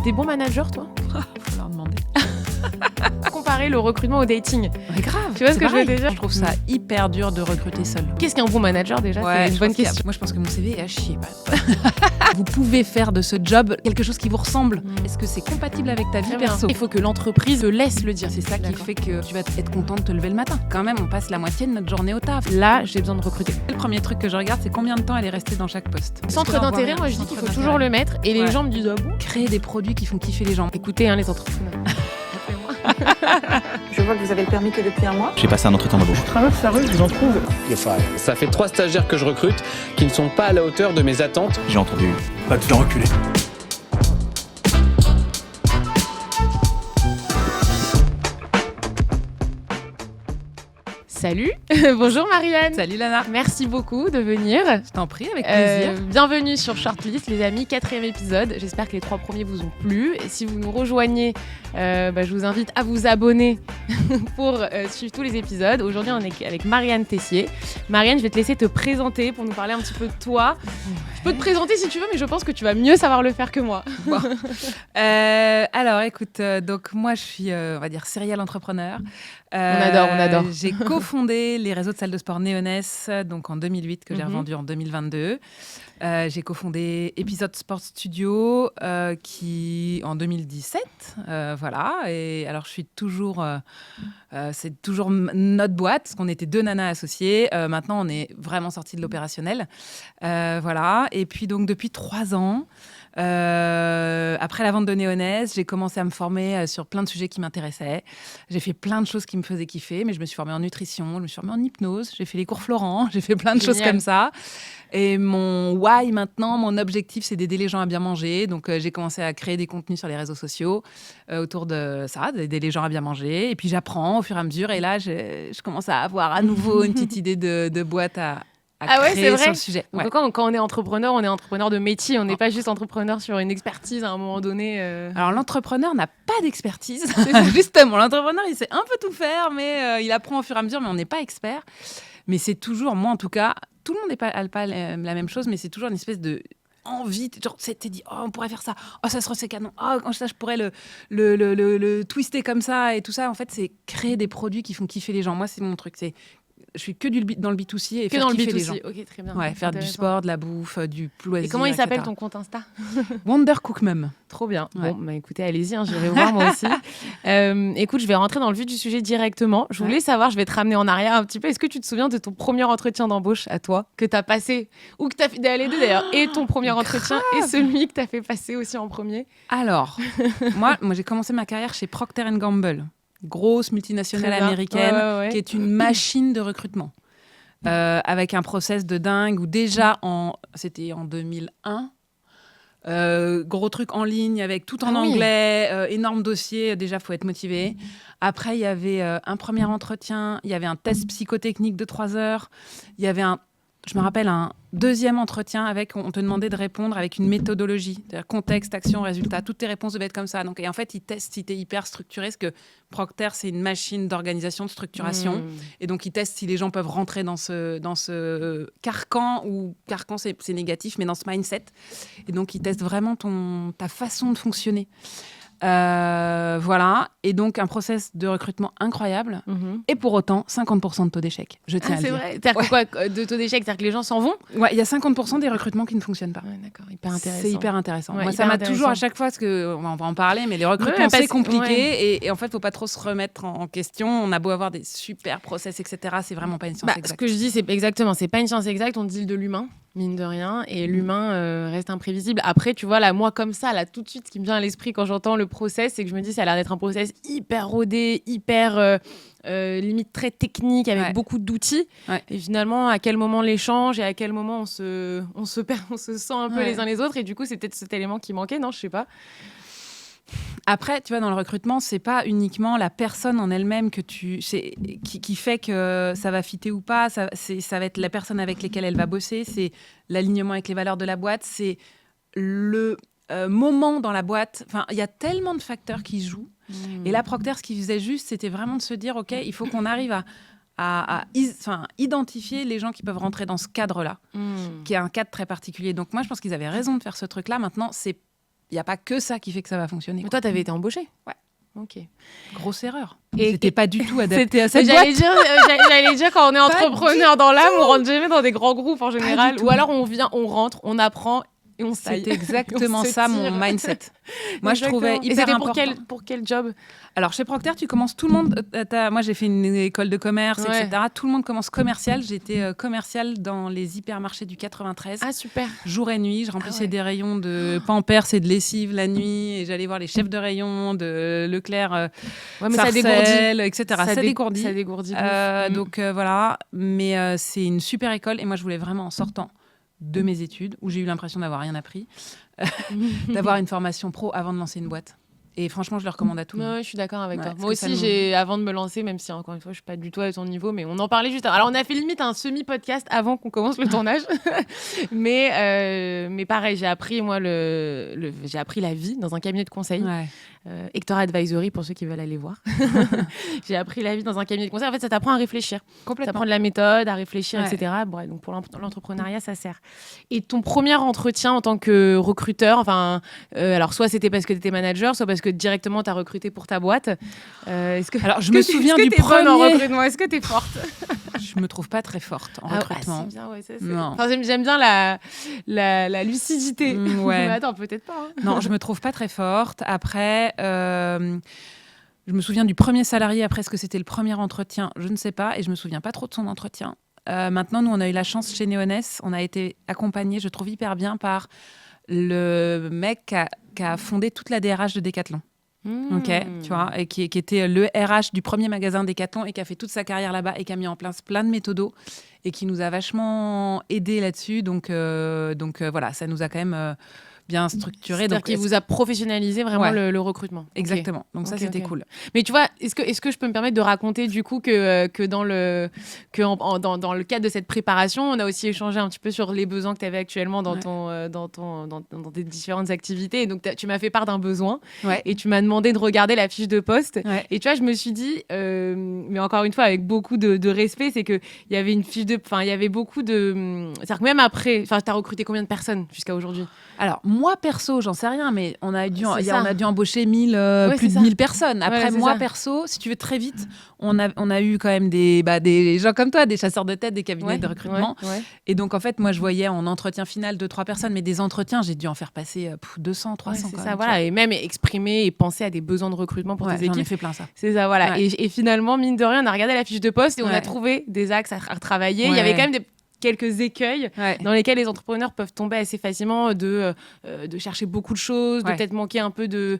T'es bon manager, toi? Faut leur demander. Comparer le recrutement au dating. Mais grave. Tu vois ce que je veux te dire? Je trouve ça hyper dur de recruter seul. Qu'est-ce qu'un bon manager déjà? C'est une bonne question. Moi, je pense que mon CV est à chier. Vous pouvez faire de ce job quelque chose qui vous ressemble. Est-ce que c'est compatible avec ta vie perso? Il faut que l'entreprise te laisse le dire. C'est ça qui fait que tu vas être content de te lever le matin. Quand même, on passe la moitié de notre journée au taf. Là, j'ai besoin de recruter. Le premier truc que je regarde, c'est combien de temps elle est restée dans chaque poste. Centre d'intérêt, moi je dis qu'il faut toujours le mettre. Et les gens me disent, ah bon? Créer des produits qui font kiffer les gens. Écoutez, les entrepreneurs. Je vois que vous avez le permis que depuis un mois. J'ai passé un entretien d'embauche. Je traverse la rue, je vous en trouve. Ça fait 3 stagiaires que je recrute qui ne sont pas à la hauteur de mes attentes. J'ai entendu. Pas te faire reculer. Salut, bonjour Marianne. Salut Lana. Merci beaucoup de venir. Je t'en prie, avec plaisir. Bienvenue sur Shortlist, les amis, 4e épisode. J'espère que les 3 premiers vous ont plu. Et si vous nous rejoignez, je vous invite à vous abonner pour suivre tous les épisodes. Aujourd'hui, on est avec Marianne Tessier. Marianne, je vais te laisser te présenter pour nous parler un petit peu de toi. Je peux te présenter si tu veux, mais je pense que tu vas mieux savoir le faire que moi. Bon. Alors, écoute, donc moi, je suis, on va dire, serial entrepreneur. On adore. J'ai cofondé les réseaux de salles de sport Néoness, donc en 2008, que j'ai revendu en 2022. J'ai cofondé Episode Sport Studio, qui en 2017, voilà. Et alors, je suis toujours, c'est toujours notre boîte, parce qu'on était 2 nanas associées. Maintenant, on est vraiment sortis de l'opérationnel, voilà. Et puis donc depuis 3 ans. Après la vente de Néoness, j'ai commencé à me former sur plein de sujets qui m'intéressaient. J'ai fait plein de choses qui me faisaient kiffer, mais je me suis formée en nutrition, je me suis formée en hypnose, j'ai fait les cours Florent, j'ai fait plein de choses comme ça. Et mon why maintenant, mon objectif, c'est d'aider les gens à bien manger. Donc j'ai commencé à créer des contenus sur les réseaux sociaux autour de ça, d'aider les gens à bien manger. Et puis j'apprends au fur et à mesure. Et là, je commence à avoir à nouveau une petite idée de boîte à créer sur le sujet. Donc, quand on est entrepreneur de métier, on n'est pas juste entrepreneur sur une expertise à un moment donné. Alors l'entrepreneur n'a pas d'expertise, justement. L'entrepreneur, il sait un peu tout faire, mais il apprend au fur et à mesure, mais on n'est pas expert. Mais c'est toujours, moi en tout cas, tout le monde n'a pas la même chose, mais c'est toujours une espèce de envie, genre t'es dit oh on pourrait faire ça, oh ça serait canon, oh ça je pourrais le twister comme ça et tout ça. En fait c'est créer des produits qui font kiffer les gens. Moi c'est mon truc, c'est je suis que dans le B2C et faire kiffer les gens. Ok, très bien. Ouais, faire du sport, de la bouffe, du loisir. Et comment il s'appelle ton compte Insta? Wonder Cook Mum. Trop bien. Ouais. Bon, écoutez, allez-y, j'irai voir moi aussi. Écoute, je vais rentrer dans le vif du sujet directement. Je voulais savoir, je vais te ramener en arrière un petit peu. Est-ce que tu te souviens de ton premier entretien d'embauche à toi, que tu as passé, ou que tu as fait les deux d'ailleurs, et ton premier entretien et celui que tu as fait passer aussi en premier? Alors, moi j'ai commencé ma carrière chez Procter & Gamble. Grosse multinationale américaine qui est une machine de recrutement avec un process de dingue où déjà c'était en 2001 gros truc en ligne avec tout en anglais, énorme dossier, déjà faut être motivé. Après il y avait un premier entretien, il y avait un test psychotechnique de 3 heures, il y avait je me rappelle un deuxième entretien on te demandait de répondre avec une méthodologie, c'est-à-dire contexte, action, résultat. Toutes tes réponses devaient être comme ça. Donc, et en fait, ils testent si tu es hyper structuré, parce que Procter, c'est une machine d'organisation, de structuration. Et donc, ils testent si les gens peuvent rentrer dans ce carcan, ou carcan, c'est négatif, mais dans ce mindset. Et donc, ils testent vraiment ta façon de fonctionner. Voilà, et donc un process de recrutement incroyable, et pour autant 50% de taux d'échec. Je tiens à le dire. C'est vrai. C'est-à-dire quoi de taux d'échec? C'est-à-dire que les gens s'en vont? Ouais, il y a 50% des recrutements qui ne fonctionnent pas. Ouais, d'accord, hyper intéressant. C'est hyper intéressant. Ouais, moi, hyper ça m'a intéressant. toujours à chaque fois, parce que on va en parler, mais les recrutements c'est compliqué, et en fait, faut pas trop se remettre en question. On a beau avoir des super process, etc. C'est vraiment pas une science exacte. Ce que je dis, c'est exactement, c'est pas une science exacte. On deal de l'humain, mine de rien, et l'humain reste imprévisible. Après, tu vois, là, moi, comme ça, là, tout de suite, ce qui me vient à l'esprit quand j'entends le process, c'est que je me dis, ça a l'air d'être un process hyper rodé, hyper limite très technique, avec beaucoup d'outils. Ouais. Et finalement, à quel moment l'échange et à quel moment on se perd, on se sent un peu les uns les autres. Et du coup, c'est peut-être cet élément qui manquait, non? Je sais pas. Après, tu vois, dans le recrutement, c'est pas uniquement la personne en elle-même qui fait que ça va fitter ou pas. Ça va être la personne avec laquelle elle va bosser. C'est l'alignement avec les valeurs de la boîte. C'est le moment dans la boîte. Enfin, il y a tellement de facteurs qui jouent. Et là, Procter, ce qu'il faisait juste, c'était vraiment de se dire, OK, il faut qu'on arrive à identifier les gens qui peuvent rentrer dans ce cadre-là, qui est un cadre très particulier. Donc moi, je pense qu'ils avaient raison de faire ce truc-là. Maintenant, il n'y a pas que ça qui fait que ça va fonctionner. Mais toi, t'avais été embauchée? Ouais. Ok. Grosse erreur. Et- C'était pas du tout adapté à cette J'allais boîte. dire, quand on est entrepreneur dans l'âme, on rentre jamais dans des grands groupes en général. tout. Ou alors on vient, on rentre, on apprend et on s'aille. C'était exactement On se ça tire. mon mindset. Moi, je trouvais Exactement. Et hyper c'était important. pour quel job? Alors, chez Procter, tu commences tout le monde. Moi, j'ai fait une école de commerce, Ouais. etc. Tout le monde commence commercial. J'étais commercial dans les hypermarchés du 93. Ah, super. Jour et nuit, je remplissais ouais. des rayons de Pampers et de lessive la nuit. Et j'allais voir les chefs de rayon de Leclerc, Ouais, mais ça dégourdit. Sarcelles, etc. Ça dégourdit. Ça dégourdit. de ouf. Donc voilà, mais c'est une super école. Et moi, je voulais vraiment, en sortant de mes études, où j'ai eu l'impression d'avoir rien appris, d'avoir une formation pro avant de lancer une boîte. Et franchement, je le recommande à tout le monde. Ouais, je suis d'accord avec Ouais, toi. parce Moi que ça aussi, avant de me lancer, même si encore une fois, je suis pas du tout à ton niveau, mais on en parlait juste avant. Alors, on a fait limite un semi-podcast avant qu'on commence le tournage. mais pareil, j'ai appris, j'ai appris la vie dans un cabinet de conseil. Ouais. Hector Advisory, pour ceux qui veulent aller voir. J'ai appris la vie dans un cabinet de conseil. En fait, ça t'apprend à réfléchir. Ça Complètement. t'apprend de la méthode, à réfléchir, Ouais. etc. Bon, donc, pour l'entrepreneuriat, ça sert. Et ton premier entretien en tant que recruteur, alors soit c'était parce que tu étais manager, soit parce que directement tu as recruté pour ta boîte. Alors, je me souviens du bonne en premier. recrutement? Est-ce que tu es forte? Je me trouve pas très forte en recrutement. c'est bien, ouais, ça, Non. Enfin, j'aime bien la lucidité. Ouais. Mais attends, peut-être pas. Hein. Non, je me trouve pas très forte. Après, je me souviens du premier salarié après ce que c'était le premier entretien. Je ne sais pas, et je me souviens pas trop de son entretien. Maintenant, nous, on a eu la chance chez Neoness. On a été accompagnés, je trouve hyper bien, par le mec qui a fondé toute la DRH de Decathlon. Ok, tu vois, et qui était le RH du premier magasin Decathlon et qui a fait toute sa carrière là-bas et qui a mis en place plein de méthodos et qui nous a vachement aidés là-dessus. Donc voilà, ça nous a quand même bien structuré. C'est-à-dire Donc qu'il vous a professionnalisé vraiment Ouais. le recrutement. Exactement. Donc ça, Ok, c'était ok. cool. Mais tu vois, est-ce que je peux me permettre de raconter du coup que dans le cadre de cette préparation, on a aussi échangé un petit peu sur les besoins que tu avais actuellement dans Ouais. dans tes différentes activités. Et donc tu m'as fait part d'un besoin Ouais. et tu m'as demandé de regarder la fiche de poste. Ouais. Et tu vois, je me suis dit, mais encore une fois avec beaucoup de respect, c'est que il y avait une fiche de, enfin il y avait beaucoup de, c'est-à-dire que même après, enfin t'as recruté combien de personnes jusqu'à aujourd'hui? Alors, moi, perso, j'en sais rien, mais on a dû embaucher plus c'est de ça. 1000 personnes. Après, Ouais, c'est moi, ça. perso, si tu veux très vite, on a eu quand même des gens comme toi, des chasseurs de tête, des cabinets de recrutement. Ouais. Et donc, en fait, moi, je voyais en entretien final 2-3 personnes, mais des entretiens, j'ai dû en faire passer 200, 300. Ouais, c'est quand ça, même, voilà, et même exprimer et penser à des besoins de recrutement pour tu vois. tes Ouais, j'en ai équipes. fait plein, ça. C'est ça, voilà. Ouais. Et finalement, mine de rien, on a regardé la fiche de poste et on a Ouais. trouvé des axes à retravailler. Il y Ouais. avait quand même quelques écueils Ouais. dans lesquels les entrepreneurs peuvent tomber assez facilement de chercher beaucoup de choses, de Ouais. peut-être manquer un peu de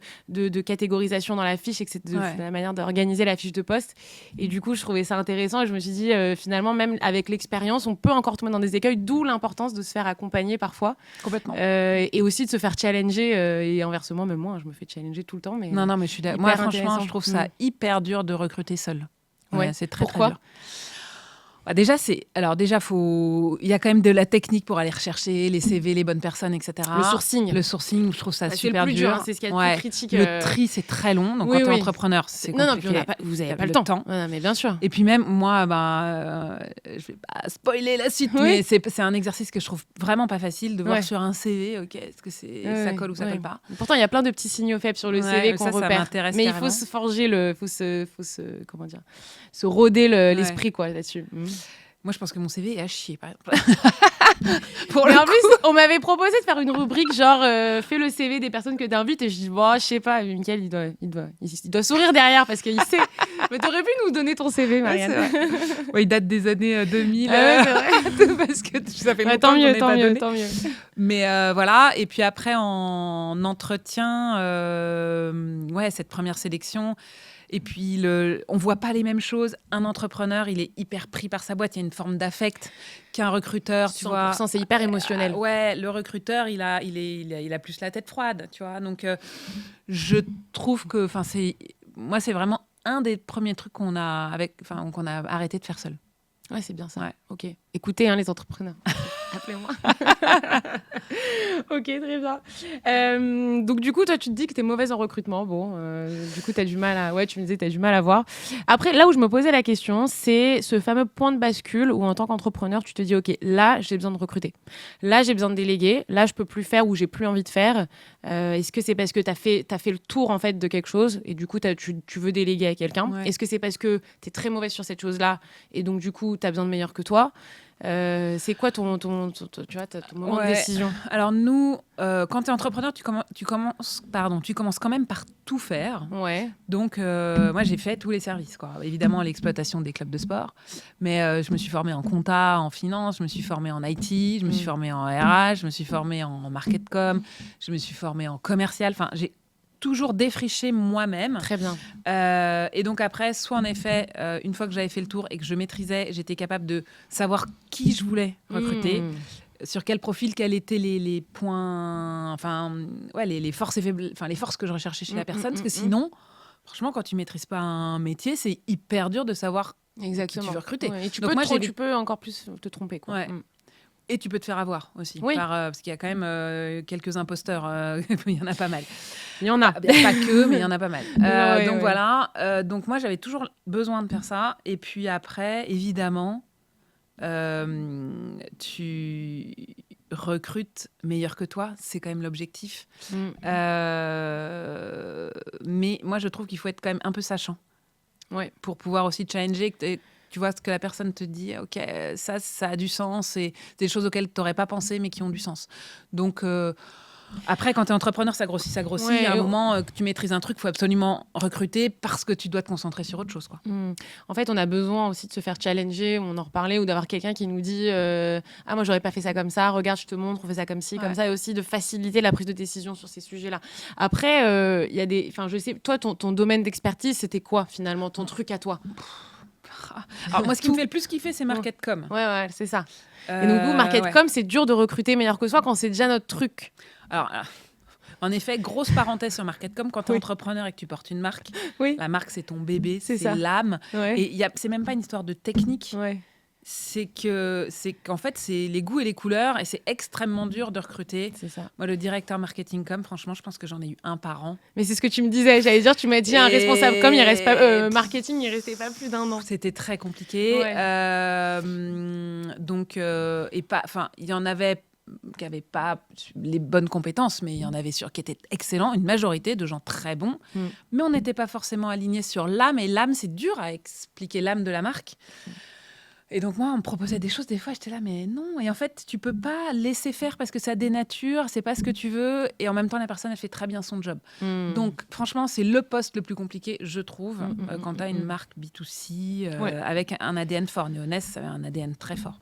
catégorisation dans la fiche, et que c'est de Ouais. la manière d'organiser la fiche de poste. Et du coup, je trouvais ça intéressant et je me suis dit, finalement, même avec l'expérience, on peut encore tomber dans des écueils, d'où l'importance de se faire accompagner parfois Complètement. et aussi de se faire challenger. Et inversement, même moi, je me fais challenger tout le temps. Mais, Non, mais je suis d'accord. hyper Moi, franchement, intéressant. je trouve ça hyper dur de recruter seul. Ouais. C'est très, Pourquoi très dur. Bah, déjà, il y a quand même de la technique pour aller rechercher les CV, les bonnes personnes, etc. Le sourcing. Le sourcing, je trouve ça Bah, c'est super le plus dur. dur, hein, c'est ce qu'il y a de Ouais. plus critique. Le tri, c'est très long. Donc, Oui, quand tu es oui. entrepreneur, c'est Non, compliqué. puis vous Il y n'avez a pas le le temps. temps. Ouais, mais bien sûr. Et puis même, moi, je vais pas spoiler la suite, Oui. mais c'est un exercice que je trouve vraiment pas facile de voir Ouais. sur un CV, ok, est-ce que ça colle ou ça ouais. colle pas. Pourtant, il y a plein de petits signaux faibles sur le Ouais, CV qu'on ça repère. m'intéresse Mais il carrément. faut se forger se roder l'esprit quoi là-dessus. Moi, je pense que mon CV est à chier, par exemple. Pour Mais le en plus, on m'avait proposé de faire une rubrique genre fais le CV des personnes que tu invites et je dis bon, je sais pas, Mickaël il doit sourire derrière parce qu'il sait. Mais t'aurais pu nous donner ton CV, Marianne. Ouais, il date des années 2000. Ah ouais, c'est vrai. Parce que ça fait Ouais, longtemps tant que j'en mieux, ai pas donné. tant mieux. Mais voilà, et puis après en entretien, cette première sélection, et puis on voit pas les mêmes choses. Un entrepreneur, il est hyper pris par sa boîte, il y a une forme d'affect qu'un recruteur, tu vois. 100%, c'est hyper émotionnel. Ouais, le recruteur, il a plus la tête froide, tu vois. Donc je trouve que, moi, c'est vraiment un des premiers trucs qu'on a arrêté de faire seul. Ouais, c'est bien ça. Ouais. Ok. Écoutez, les entrepreneurs. Appelez-moi. Ok, très bien. Donc, du coup, toi, tu te dis que tu es mauvaise en recrutement. Bon, du coup, tu as du mal à... Ouais, tu me disais que tu as du mal à voir. Après, là où je me posais la question, c'est ce fameux point de bascule où, en tant qu'entrepreneur, tu te dis, OK, là, j'ai besoin de recruter. Là, j'ai besoin de déléguer. Là, je peux plus faire ou j'ai plus envie de faire. Est-ce que c'est parce que tu as fait le tour, en fait, de quelque chose et du coup, tu veux déléguer à quelqu'un? Ouais. Est-ce que c'est parce que tu es très mauvaise sur cette chose-là et donc, du coup, tu as besoin de meilleur que toi? C'est quoi ton moment de décision? Alors nous, quand tu es entrepreneur, tu commences quand même par tout faire. Ouais. Donc moi, j'ai fait tous les services, quoi. Évidemment, l'exploitation des clubs de sport, mais je me suis formée en compta, en finance, je me suis formée en IT, je me suis formée en RH, je me suis formée en marketcom, je me suis formée en commercial. Enfin, j'ai toujours défriché moi-même. Très bien. Et donc après, soit en effet, une fois que j'avais fait le tour et que je maîtrisais, j'étais capable de savoir qui je voulais recruter, sur quel profil, quels étaient les points, enfin, ouais, les forces et faiblesses, enfin les forces que je recherchais chez la personne, parce que sinon, franchement, quand tu maîtrises pas un métier, c'est hyper dur de savoir Exactement. qui tu veux recruter. Ouais, et tu Donc tu peux encore plus te tromper, quoi. Ouais. Et tu peux te faire avoir aussi, Oui. parce qu'il y a quand même quelques imposteurs, il y en a pas mal. Il y en a. Pas que, mais il y en a pas mal. Ouais, donc ouais. voilà, donc moi j'avais toujours besoin de faire ça. Et puis après, évidemment, tu recrutes meilleur que toi, c'est quand même l'objectif. Mais moi je trouve qu'il faut être quand même un peu sachant, Ouais. pour pouvoir aussi challenger. Tu vois ce que la personne te dit, ok, ça a du sens, et des choses auxquelles tu n'aurais pas pensé, mais qui ont du sens. Donc, après, quand tu es entrepreneur, ça grossit. Ouais, À un moment que tu maîtrises un truc, il faut absolument recruter parce que tu dois te concentrer sur autre chose, quoi. En fait, on a besoin aussi de se faire challenger, on en reparlait, ou d'avoir quelqu'un qui nous dit ah, moi, j'aurais pas fait ça comme ça, regarde, je te montre, on fait ça comme ci, comme ça, et aussi de faciliter la prise de décision sur ces sujets-là. Après, il y a des... Enfin, je sais, toi, ton domaine d'expertise, c'était quoi, finalement, ton truc à toi? Alors, moi, ce qui me fait le plus kiffer, c'est marketcom. Ouais, c'est ça. Et donc, vous, marketcom, c'est dur de recruter meilleur que soi quand c'est déjà notre truc. Alors, en effet, grosse parenthèse sur marketcom, quand tu es entrepreneur et que tu portes une marque, la marque, c'est ton bébé, c'est ça. l'âme. Ouais. Et c'est même pas une histoire de technique. Ouais. C'est qu'en fait, c'est les goûts et les couleurs, et c'est extrêmement dur de recruter. C'est ça. Moi, le directeur marketing com, franchement, je pense que j'en ai eu un par an. Mais c'est ce que tu me disais. J'allais dire, tu m'as dit un responsable com, il reste pas marketing, il restait pas plus d'un an. C'était très compliqué. Ouais. Donc, il y en avait qui n'avaient pas les bonnes compétences, mais il y en avait qui étaient excellents, une majorité de gens très bons. Mais on n'était pas forcément alignés sur l'âme, et l'âme, c'est dur à expliquer, l'âme de la marque. Et donc moi, on me proposait des choses, des fois, j'étais là, mais non. Et en fait, tu peux pas laisser faire parce que ça dénature, c'est pas ce que tu veux. Et en même temps, la personne, elle fait très bien son job. Donc franchement, c'est le poste le plus compliqué, je trouve, quand tu as une marque B2C avec un ADN fort. Neoness, ça avait un ADN très fort.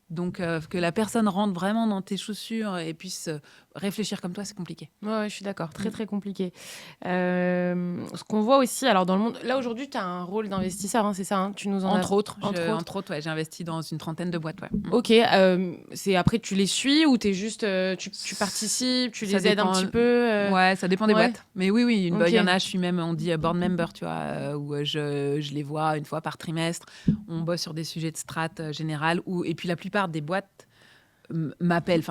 Donc, que la personne rentre vraiment dans tes chaussures et puisse réfléchir comme toi, c'est compliqué. Ouais, je suis d'accord. Très, très compliqué. Ce qu'on voit aussi, alors dans le monde... Là, aujourd'hui, tu as un rôle d'investisseur, hein, c'est ça, hein, tu nous en Entre autres, ouais, j'ai investi dans une trentaine de boîtes. Ouais. Ok. C'est après, tu les suis ou t'es juste, tu participes, tu les aides un petit peu Ouais, ça dépend des boîtes. Mais oui, il y en a, je suis même, on dit board member, tu vois, où je les vois une fois par trimestre. On bosse sur des sujets de strat général. Et puis la plupart des boîtes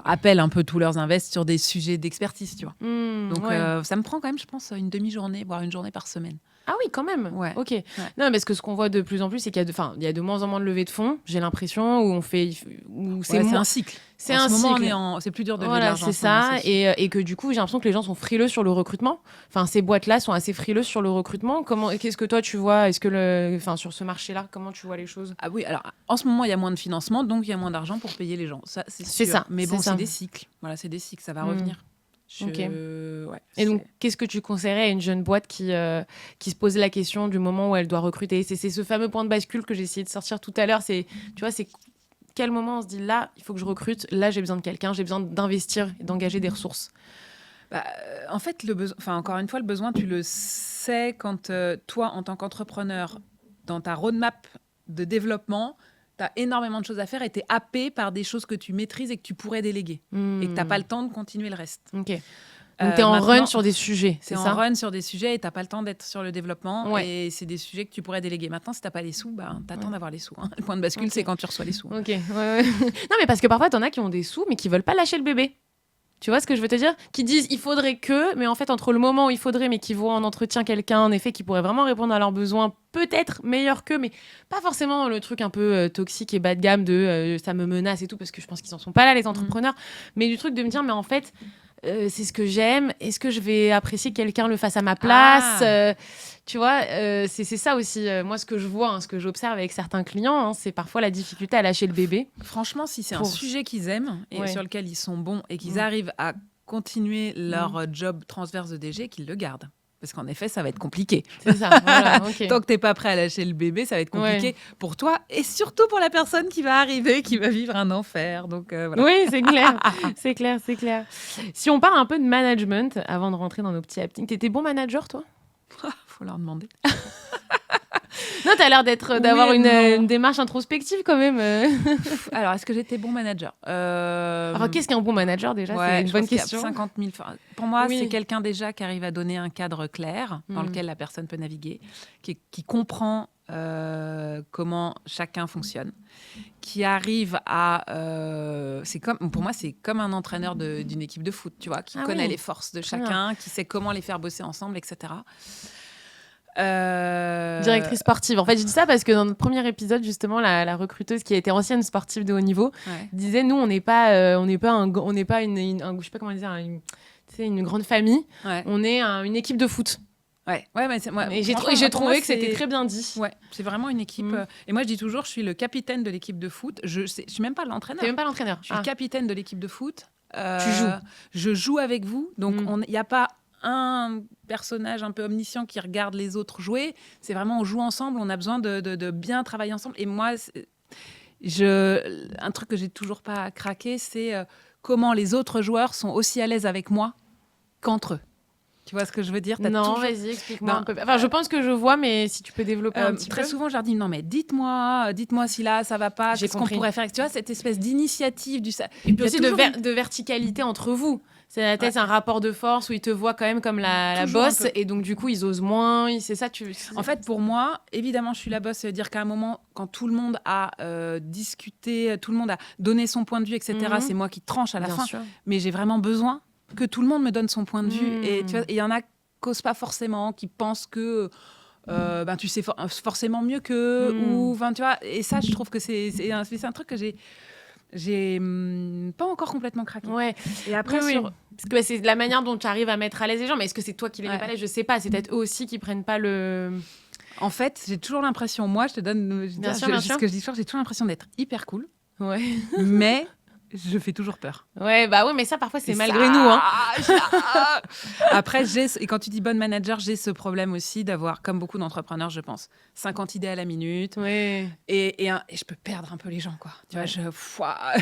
appellent un peu tous leurs invests sur des sujets d'expertise, tu vois. Donc ça me prend quand même, je pense, une demi-journée, voire une journée par semaine. Ah oui, quand même. Ouais. Ok. Ouais. Non, parce que ce qu'on voit de plus en plus, c'est qu'il y a de moins en moins de levées de fonds. J'ai l'impression c'est un cycle. C'est un cycle. C'est plus dur de lever de l'argent. C'est ça. Et que du coup, j'ai l'impression que les gens sont frileux sur le recrutement. Enfin, ces boîtes-là sont assez frileuses sur le recrutement. Qu'est-ce que toi tu vois? Est-ce que sur ce marché-là, comment tu vois les choses? Ah oui, alors en ce moment, il y a moins de financement, donc il y a moins d'argent pour payer les gens. Ça, c'est sûr. Ça. Mais bon, c'est des cycles. Voilà, c'est des cycles. Ça va revenir. Et donc, qu'est-ce que tu conseillerais à une jeune boîte qui se pose la question du moment où elle doit recruter? C'est ce fameux point de bascule que j'ai essayé de sortir tout à l'heure. C'est quel moment on se dit là, il faut que je recrute, là j'ai besoin de quelqu'un, j'ai besoin d'investir et d'engager des ressources? En fait, encore une fois, le besoin, tu le sais quand toi, en tant qu'entrepreneur, dans ta roadmap de développement, tu as énormément de choses à faire et tu es happé par des choses que tu maîtrises et que tu pourrais déléguer et que tu n'as pas le temps de continuer le reste. Ok. Donc, tu es en Maintenant, run sur des sujets, c'est T'es ça? en run sur des sujets et t'as pas le temps d'être sur le développement. Ouais. Et c'est des sujets que tu pourrais déléguer. Maintenant, si t'as pas les sous, t'attends d'avoir les sous. Le point de bascule, c'est quand tu reçois les sous. Ok, ouais. Non, mais parce que parfois, t'en as qui ont des sous, mais qui veulent pas lâcher le bébé. Tu vois ce que je veux te dire? Qui disent il faudrait que, mais en fait, entre le moment où il faudrait, mais qui voient en entretien quelqu'un, en effet, qui pourrait vraiment répondre à leurs besoins, peut-être meilleur qu'eux, mais pas forcément le truc un peu toxique et bas de gamme de ça me menace et tout, parce que je pense qu'ils en sont pas là, les entrepreneurs, mais du truc de me dire, mais en fait, c'est ce que j'aime, est-ce que je vais apprécier que quelqu'un le fasse à ma place? Tu vois, c'est ça aussi, moi, ce que je vois, ce que j'observe avec certains clients, c'est parfois la difficulté à lâcher le bébé. Franchement, si c'est un Pour- sujet qu'ils aiment et Ouais. sur lequel ils sont bons et qu'ils arrivent à continuer leur job transverse de DG, qu'ils le gardent. Parce qu'en effet, ça va être compliqué. C'est ça, voilà, ok. Tant que t'es pas prêt à lâcher le bébé, ça va être compliqué pour toi et surtout pour la personne qui va arriver, qui va vivre un enfer. Donc voilà. Oui, c'est clair, c'est clair, c'est clair. Si on parle un peu de management, avant de rentrer dans nos petits happenings, t'étais bon manager, toi? Faut leur demander. Non, t'as l'air d'avoir Oui et non. une démarche introspective quand même. Alors, est-ce que j'étais bon manager Enfin, qu'est-ce qu'un bon manager déjà? Ouais, C'est une je bonne pense qu'il y a question. 50 000. Pour moi, Oui. c'est quelqu'un déjà qui arrive à donner un cadre clair dans lequel la personne peut naviguer, qui comprend comment chacun fonctionne, qui arrive à... pour moi, c'est comme un entraîneur d'une équipe de foot, tu vois, qui connaît oui. les forces de Très chacun, qui sait comment les faire bosser ensemble, etc. Directrice sportive. En fait, je dis ça parce que dans notre premier épisode, justement, la recruteuse qui était ancienne sportive de haut niveau disait, nous, on n'est pas une, je sais pas comment dire, une grande famille. Ouais. On est une équipe de foot. Ouais, mais c'est moi. Et j'ai franchement, pour moi, trouvé que c'était très bien dit. Ouais, c'est vraiment une équipe. Et moi, je dis toujours, je suis le capitaine de l'équipe de foot. Je suis même pas l'entraîneur. T'es même pas l'entraîneur. Je suis le capitaine de l'équipe de foot. Tu joues. Je joue avec vous. Donc, il n'y a pas un personnage un peu omniscient qui regarde les autres jouer. C'est vraiment, on joue ensemble. On a besoin de bien travailler ensemble. Et moi, un truc que j'ai toujours pas craqué, c'est comment les autres joueurs sont aussi à l'aise avec moi qu'entre eux. Tu vois ce que je veux dire? Non, vas-y, explique-moi un peu. Enfin, je pense que je vois, mais si tu peux développer un petit très peu. souvent, je leur dis non, mais dites-moi si là ça va pas, J'ai qu'est-ce qu'on compris. pourrait faire? Tu vois, cette espèce d'initiative du. Et puis aussi de verticalité entre vous. C'est un rapport de force où ils te voient quand même comme la Toujours boss, un peu. et donc du coup ils osent moins. C'est ça, En fait, pour moi, évidemment, je suis la boss. Ça veut dire qu'à un moment, quand tout le monde a discuté, tout le monde a donné son point de vue, etc., c'est moi qui tranche à la Bien fin. sûr. Mais j'ai vraiment besoin que tout le monde me donne son point de vue. Et tu vois, il y en a qui n'osent pas forcément, qui pensent que tu sais forcément mieux qu'eux. Ou, tu vois, et ça, je trouve que c'est un truc que j'ai pas encore complètement craqué. Ouais. Et après, Oui. Parce que c'est la manière dont tu arrives à mettre à l'aise les gens. Mais est-ce que c'est toi qui les mets pas à l'aise? Je sais pas. C'est peut-être eux aussi qui prennent pas le. En fait, j'ai toujours l'impression, moi, je te donne Bien sûr. ce que je dis toujours, j'ai toujours l'impression d'être hyper cool, Ouais. mais je fais toujours peur. Ouais, bah oui, mais ça parfois c'est Et malgré ça, nous. Hein. Après, et quand tu dis bonne manager, j'ai ce problème aussi d'avoir, comme beaucoup d'entrepreneurs, je pense, 50 idées à la minute. Ouais. Et je peux perdre un peu les gens, quoi. Tu vois,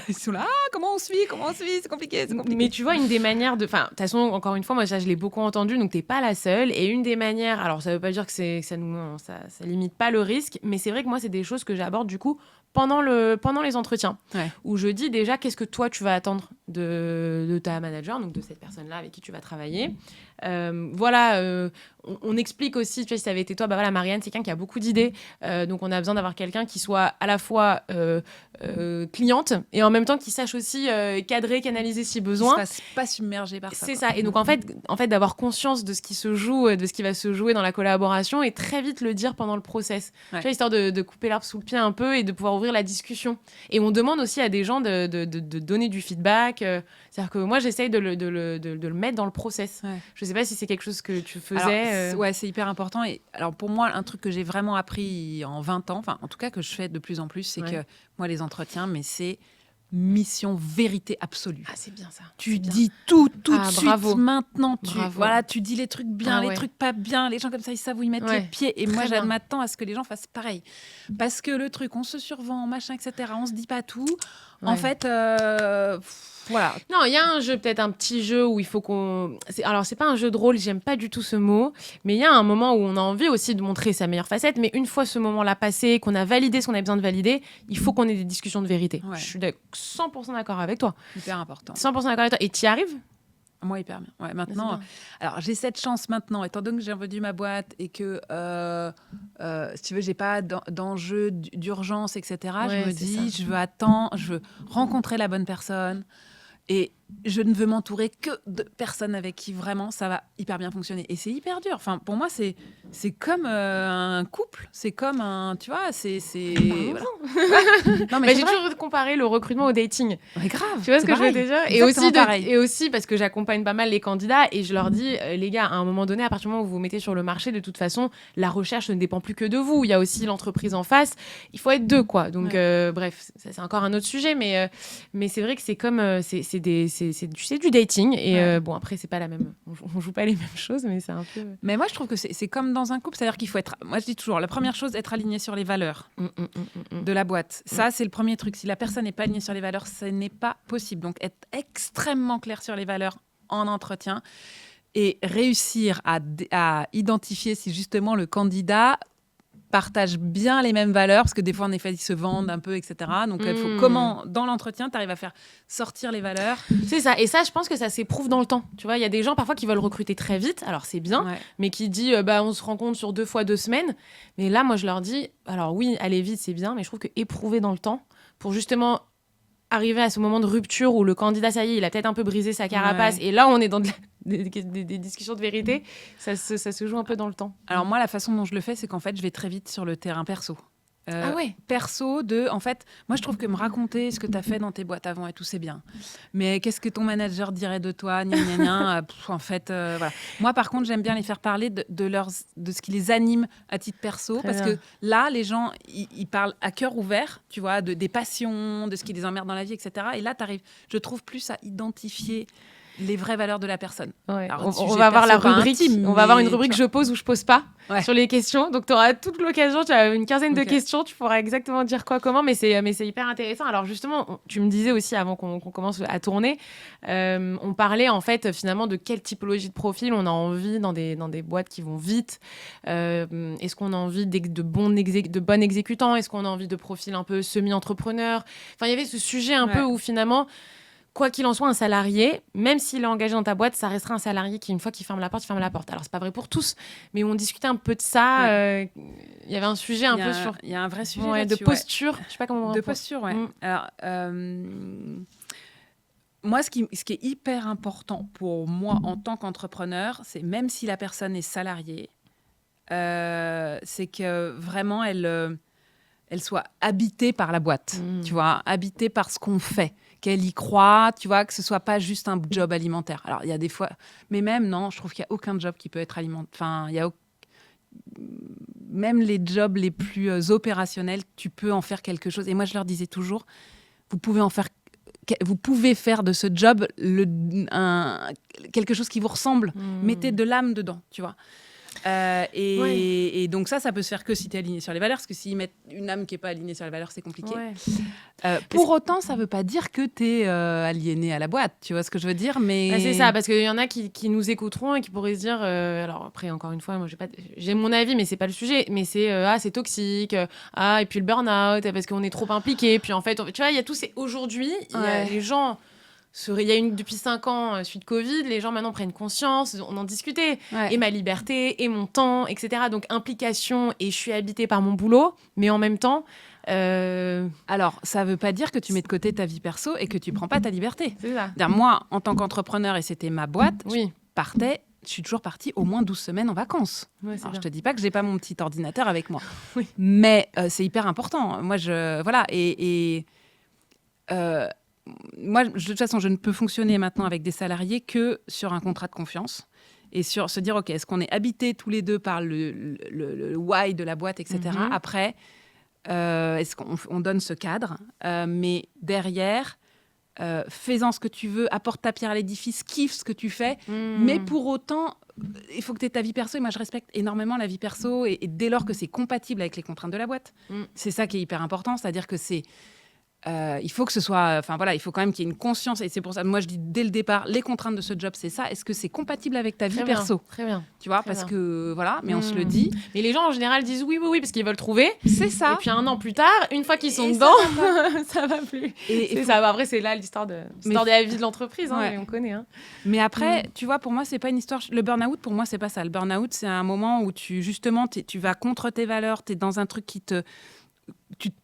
ils sont là, comment on suit, c'est compliqué. Mais tu vois, une des manières de... Enfin, de toute façon, encore une fois, moi, ça, je l'ai beaucoup entendu, donc t'es pas la seule. Et une des manières... Alors, ça veut pas dire que ça limite pas le risque, mais c'est vrai que moi, c'est des choses que j'aborde, du coup, pendant les entretiens. Ouais. Où je dis déjà, qu'est-ce que toi, tu vas attendre de ta manager, donc de cette personne-là avec qui tu vas travailler. On explique aussi, tu vois, si ça avait été toi, bah voilà, Marianne, c'est quelqu'un qui a beaucoup d'idées, donc on a besoin d'avoir quelqu'un qui soit à la fois cliente et en même temps qui sache aussi cadrer, canaliser si besoin. Qui se fasse pas submerger par ça. C'est quoi. ça. Et donc en fait d'avoir conscience de ce qui se joue, de ce qui va se jouer dans la collaboration et très vite le dire pendant le process. Ouais. Tu vois, histoire de couper l'arbre sous le pied un peu et de pouvoir ouvrir la discussion. Et on demande aussi à des gens de donner du feedback. C'est-à-dire que moi j'essaye de le mettre dans le process. Ouais. Je sais pas si c'est quelque chose que tu faisais. Ouais, c'est hyper important. Et alors pour moi, un truc que j'ai vraiment appris en 20 ans, enfin en tout cas que je fais de plus en plus, c'est que moi les entretiens, mais c'est mission vérité absolue. Ah, c'est bien ça. Tu dis tout de bravo. suite maintenant. Bravo. Tu dis les trucs bien, les trucs pas bien. Les gens comme ça, ils savent où ils mettent les pieds. Et moi, m'attends à ce que les gens fassent pareil. Parce que le truc, on se survend, machin, etc. On se dit pas tout. En fait, voilà. Non, il y a un jeu, peut-être un petit jeu où il faut qu'on... Alors, c'est pas un jeu de rôle, j'aime pas du tout ce mot, mais il y a un moment où on a envie aussi de montrer sa meilleure facette, mais une fois ce moment-là passé, qu'on a validé ce qu'on a besoin de valider, il faut qu'on ait des discussions de vérité. Ouais. Je suis 100% d'accord avec toi. Hyper important. 100% d'accord avec toi. Et t'y arrives? Moi, hyper bien. Ouais, Bah, maintenant, c'est bien. alors j'ai cette chance maintenant, étant donné que j'ai vendu ma boîte et que, si tu veux, j'ai pas d'enjeu d'urgence, etc. Je Ouais, me c'est dis, ça. je veux attendre, je veux rencontrer la bonne personne. Et je ne veux m'entourer que de personnes avec qui vraiment ça va hyper bien fonctionner. Et c'est hyper dur. Enfin, pour moi, c'est comme un couple. C'est comme un. Tu vois, c'est. Voilà. Non, mais Bah, c'est j'ai vrai. toujours comparé le recrutement au dating. Mais grave. Tu vois ce c'est que je veux pareil. te dire Exactement pareil. et aussi parce que j'accompagne pas mal les candidats et je leur dis, les gars, à un moment donné, à partir du moment où vous vous mettez sur le marché, de toute façon, la recherche ne dépend plus que de vous. Il y a aussi l'entreprise en face. Il faut être deux, quoi. Donc, bref, ça, c'est encore un autre sujet, mais c'est vrai que c'est comme, c'est du dating. Et bon, après, c'est pas la même. On joue pas les mêmes choses, mais c'est un peu. Mais moi, je trouve que c'est comme dans un couple. C'est-à-dire qu'il faut être. Moi, je dis toujours, la première chose, être aligné sur les valeurs de la boîte. Ça, c'est le premier truc. Si la personne n'est pas alignée sur les valeurs, ce n'est pas possible. Donc, être extrêmement clair sur les valeurs en entretien et réussir à identifier si justement le candidat partage bien les mêmes valeurs, parce que des fois, en effet, ils se vendent un peu, etc. Donc, il faut comment, dans l'entretien, tu arrives à faire sortir les valeurs. C'est ça. Et ça, je pense que ça s'éprouve dans le temps. Tu vois, il y a des gens parfois qui veulent recruter très vite. Alors, c'est bien. Ouais. Mais qui dit on se rencontre sur 2 fois 2 semaines. Mais là, moi, je leur dis, alors oui, aller vite, c'est bien, mais je trouve que éprouver dans le temps pour justement arriver à ce moment de rupture où le candidat, ça y est, il a peut-être un peu brisé sa carapace. Ouais. Et là, on est dans des discussions de vérité. Ça se joue un peu dans le temps. Alors, moi, la façon dont je le fais, c'est qu'en fait, je vais très vite sur le terrain perso. Ah ouais. Perso, en fait, moi, je trouve que me raconter ce que tu as fait dans tes boîtes avant et tout, c'est bien. Mais qu'est-ce que ton manager dirait de toi, gna, gna, gna, en fait, voilà. Moi, par contre, j'aime bien les faire parler de ce qui les anime à titre perso. Très Parce bien. que là, les gens, ils parlent à cœur ouvert, tu vois, des passions, de ce qui les emmerde dans la vie, etc. Et là, tu arrives, je trouve, plus à identifier les vraies valeurs de la personne. Ouais. Alors, On sujet va avoir la perso, pas rubrique. intime, On va avoir une mais, rubrique tu je pose ou je pose pas Ouais. sur les questions. Donc tu auras toute l'occasion, tu as une quinzaine de Ok. questions, tu pourras exactement dire quoi, comment, mais c'est hyper intéressant. Alors justement, tu me disais aussi avant qu'on commence à tourner, on parlait en fait finalement de quelle typologie de profil on a envie dans des boîtes qui vont vite. Est-ce qu'on a envie de bons exécutants? Est-ce qu'on a envie de profils un peu semi-entrepreneurs? Enfin, il y avait ce sujet un Ouais. peu où finalement, quoi qu'il en soit, un salarié, même s'il est engagé dans ta boîte, ça restera un salarié qui, une fois qu'il ferme la porte, il ferme la porte. Alors, c'est pas vrai pour tous, mais on discutait un peu de ça. Il y avait un sujet un peu sur... Il y a un vrai sujet de là-dessus, ouais. posture. Je sais pas comment on De peut- posture, ouais. Mm. Alors, moi, ce qui est hyper important pour moi en tant qu'entrepreneur, c'est même si la personne est salariée, c'est que vraiment elle soit habitée par la boîte, tu vois, habitée par ce qu'on fait, qu'elle y croit, tu vois, que ce soit pas juste un job alimentaire. Alors, il y a des fois... Mais même, non, je trouve qu'il n'y a aucun job qui peut être alimentaire. Enfin, il y a même les jobs les plus opérationnels, tu peux en faire quelque chose. Et moi, je leur disais toujours, vous pouvez faire de ce job quelque chose qui vous ressemble. Mettez de l'âme dedans, tu vois. Et donc ça peut se faire que si tu es aligné sur les valeurs, parce que s'ils mettent une âme qui n'est pas alignée sur les valeurs, c'est compliqué. Ouais. Pour autant, ça ne veut pas dire que tu es aliéné à la boîte, tu vois ce que je veux dire, mais... Ah, c'est ça, parce qu'il y en a qui nous écouteront et qui pourraient se dire... alors après, encore une fois, moi, j'ai mon avis, mais c'est pas le sujet. Mais c'est, c'est toxique. Et puis le burn-out, parce qu'on est trop impliqué. Puis en fait, tu vois, il y a tous ces... Aujourd'hui, les gens... depuis 5 ans, suite Covid, les gens maintenant prennent conscience, on en discutait. Ouais. Et ma liberté, et mon temps, etc. Donc implication, et je suis habitée par mon boulot, mais en même temps... Alors, ça ne veut pas dire que tu mets de côté ta vie perso et que tu prends pas ta liberté. C'est ça. C'est-à-dire, moi, en tant qu'entrepreneur, et c'était ma boîte, Oui. je suis toujours partie au moins 12 semaines en vacances. Ouais, c'est Alors, bien. je te dis pas que j'ai pas mon petit ordinateur avec moi. Oui. Mais c'est hyper important. Moi, voilà. Moi, de toute façon, je ne peux fonctionner maintenant avec des salariés que sur un contrat de confiance et sur se dire, OK, est-ce qu'on est habités tous les deux par le why de la boîte, etc. Après, est-ce qu'on donne ce cadre mais derrière, fais-en ce que tu veux, apporte ta pierre à l'édifice, kiffe ce que tu fais, mais pour autant, il faut que tu aies ta vie perso. Et moi, je respecte énormément la vie perso et dès lors que c'est compatible avec les contraintes de la boîte. C'est ça qui est hyper important, c'est-à-dire que c'est il faut que ce soit, il faut quand même qu'il y ait une conscience. Et c'est pour ça, moi, je dis dès le départ, les contraintes de ce job, c'est ça. Est-ce que c'est compatible avec ta vie perso ? Très bien. Tu vois, Très parce bien. que voilà, mais on se le dit. Mais les gens en général disent oui, parce qu'ils veulent trouver. C'est ça. Et puis 1 an plus tard, une fois qu'ils sont Et dedans, ça ça va plus. Et C'est ça. Après, c'est là l'histoire de la vie de l'entreprise. Ouais. Mais on connaît. Hein. Mais après, tu vois, pour moi, c'est pas une histoire. Le burn-out, pour moi, c'est pas ça. Le burn-out, c'est un moment où tu vas contre tes valeurs, tu es dans un truc tu te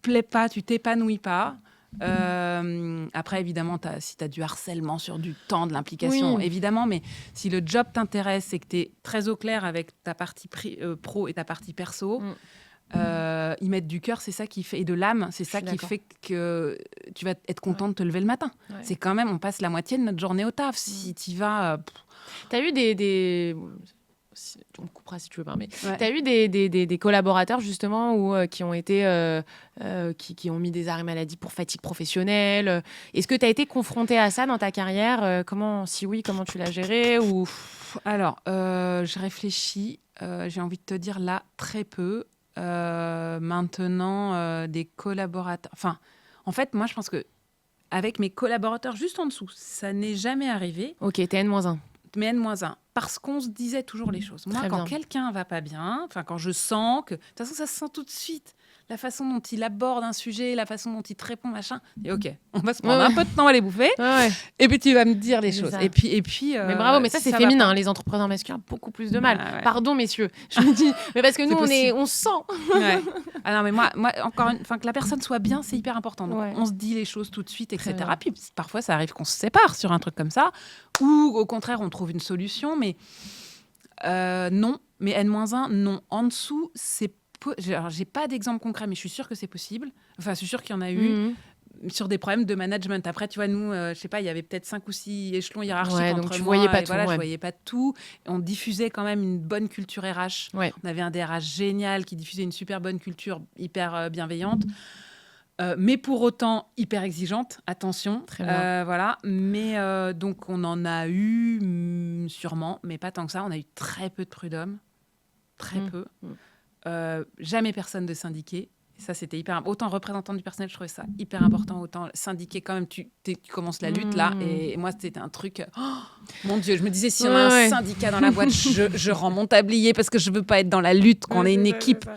plais pas, tu t'épanouis pas. Après, évidemment, si tu as du harcèlement sur du temps, de l'implication, évidemment, mais si le job t'intéresse et que tu es très au clair avec ta partie pro et ta partie perso, y mettre du cœur, c'est ça qui fait, et de l'âme, c'est ça qui fait que tu vas être content de te lever le matin. Ouais. C'est quand même, on passe la moitié de notre journée au taf. Si tu vas... T'as eu des... Tu me couperas si tu veux pas, mais t'as eu des collaborateurs justement qui ont été qui ont mis des arrêts maladie pour fatigue professionnelle. Est-ce que tu as été confronté à ça dans ta carrière ? Si oui, comment tu l'as géré ou... Alors, je réfléchis. J'ai envie de te dire là, très peu. Maintenant, des collaborateurs... en fait, moi, je pense que avec mes collaborateurs juste en dessous, ça n'est jamais arrivé. Ok, t'es N-1. Mais N-1, parce qu'on se disait toujours les choses. Moi, quand quelqu'un va pas bien, quand je sens que... De toute façon, ça se sent tout de suite. La façon dont il aborde un sujet, la façon dont il te répond, machin. Et ok, on va se prendre un peu de temps à les bouffer. Et puis, tu vas me dire les choses. Et puis mais bravo, mais ça, c'est féminin. Les entrepreneurs masculins ont beaucoup plus de mal. Pardon, messieurs. Je me dis... Mais parce que nous, on se sent. Ah non, mais moi que la personne soit bien, c'est hyper important. Donc, on se dit les choses tout de suite, etc. Puis, parfois, ça arrive qu'on se sépare sur un truc comme ça. Ou, au contraire, on trouve une solution. Mais non. Mais N-1, non. En dessous, c'est... Alors, j'ai pas d'exemple concret, mais je suis sûre que c'est possible. Enfin, je suis sûre qu'il y en a eu sur des problèmes de management. Après, tu vois, nous, je sais pas, il y avait peut-être 5 ou 6 échelons hiérarchiques entre donc tu moi voyais pas et tout, voilà, je voyais pas tout. On diffusait quand même une bonne culture RH. On avait un DRH génial qui diffusait une super bonne culture, hyper bienveillante. Mais pour autant hyper exigeante, attention. Très bien. Voilà. Mais donc, on en a eu sûrement, mais pas tant que ça. On a eu très peu de prud'hommes. Très peu. Jamais personne de syndiqué. Ça, c'était hyper important. Autant représentant du personnel, je trouvais ça hyper important. Autant syndiqué, quand même, tu commences la lutte là. Et moi, c'était un truc... Oh, mon Dieu, je me disais, si on a un syndicat dans la boîte, je rends mon tablier parce que je veux pas être dans la lutte, qu'on ait une équipe.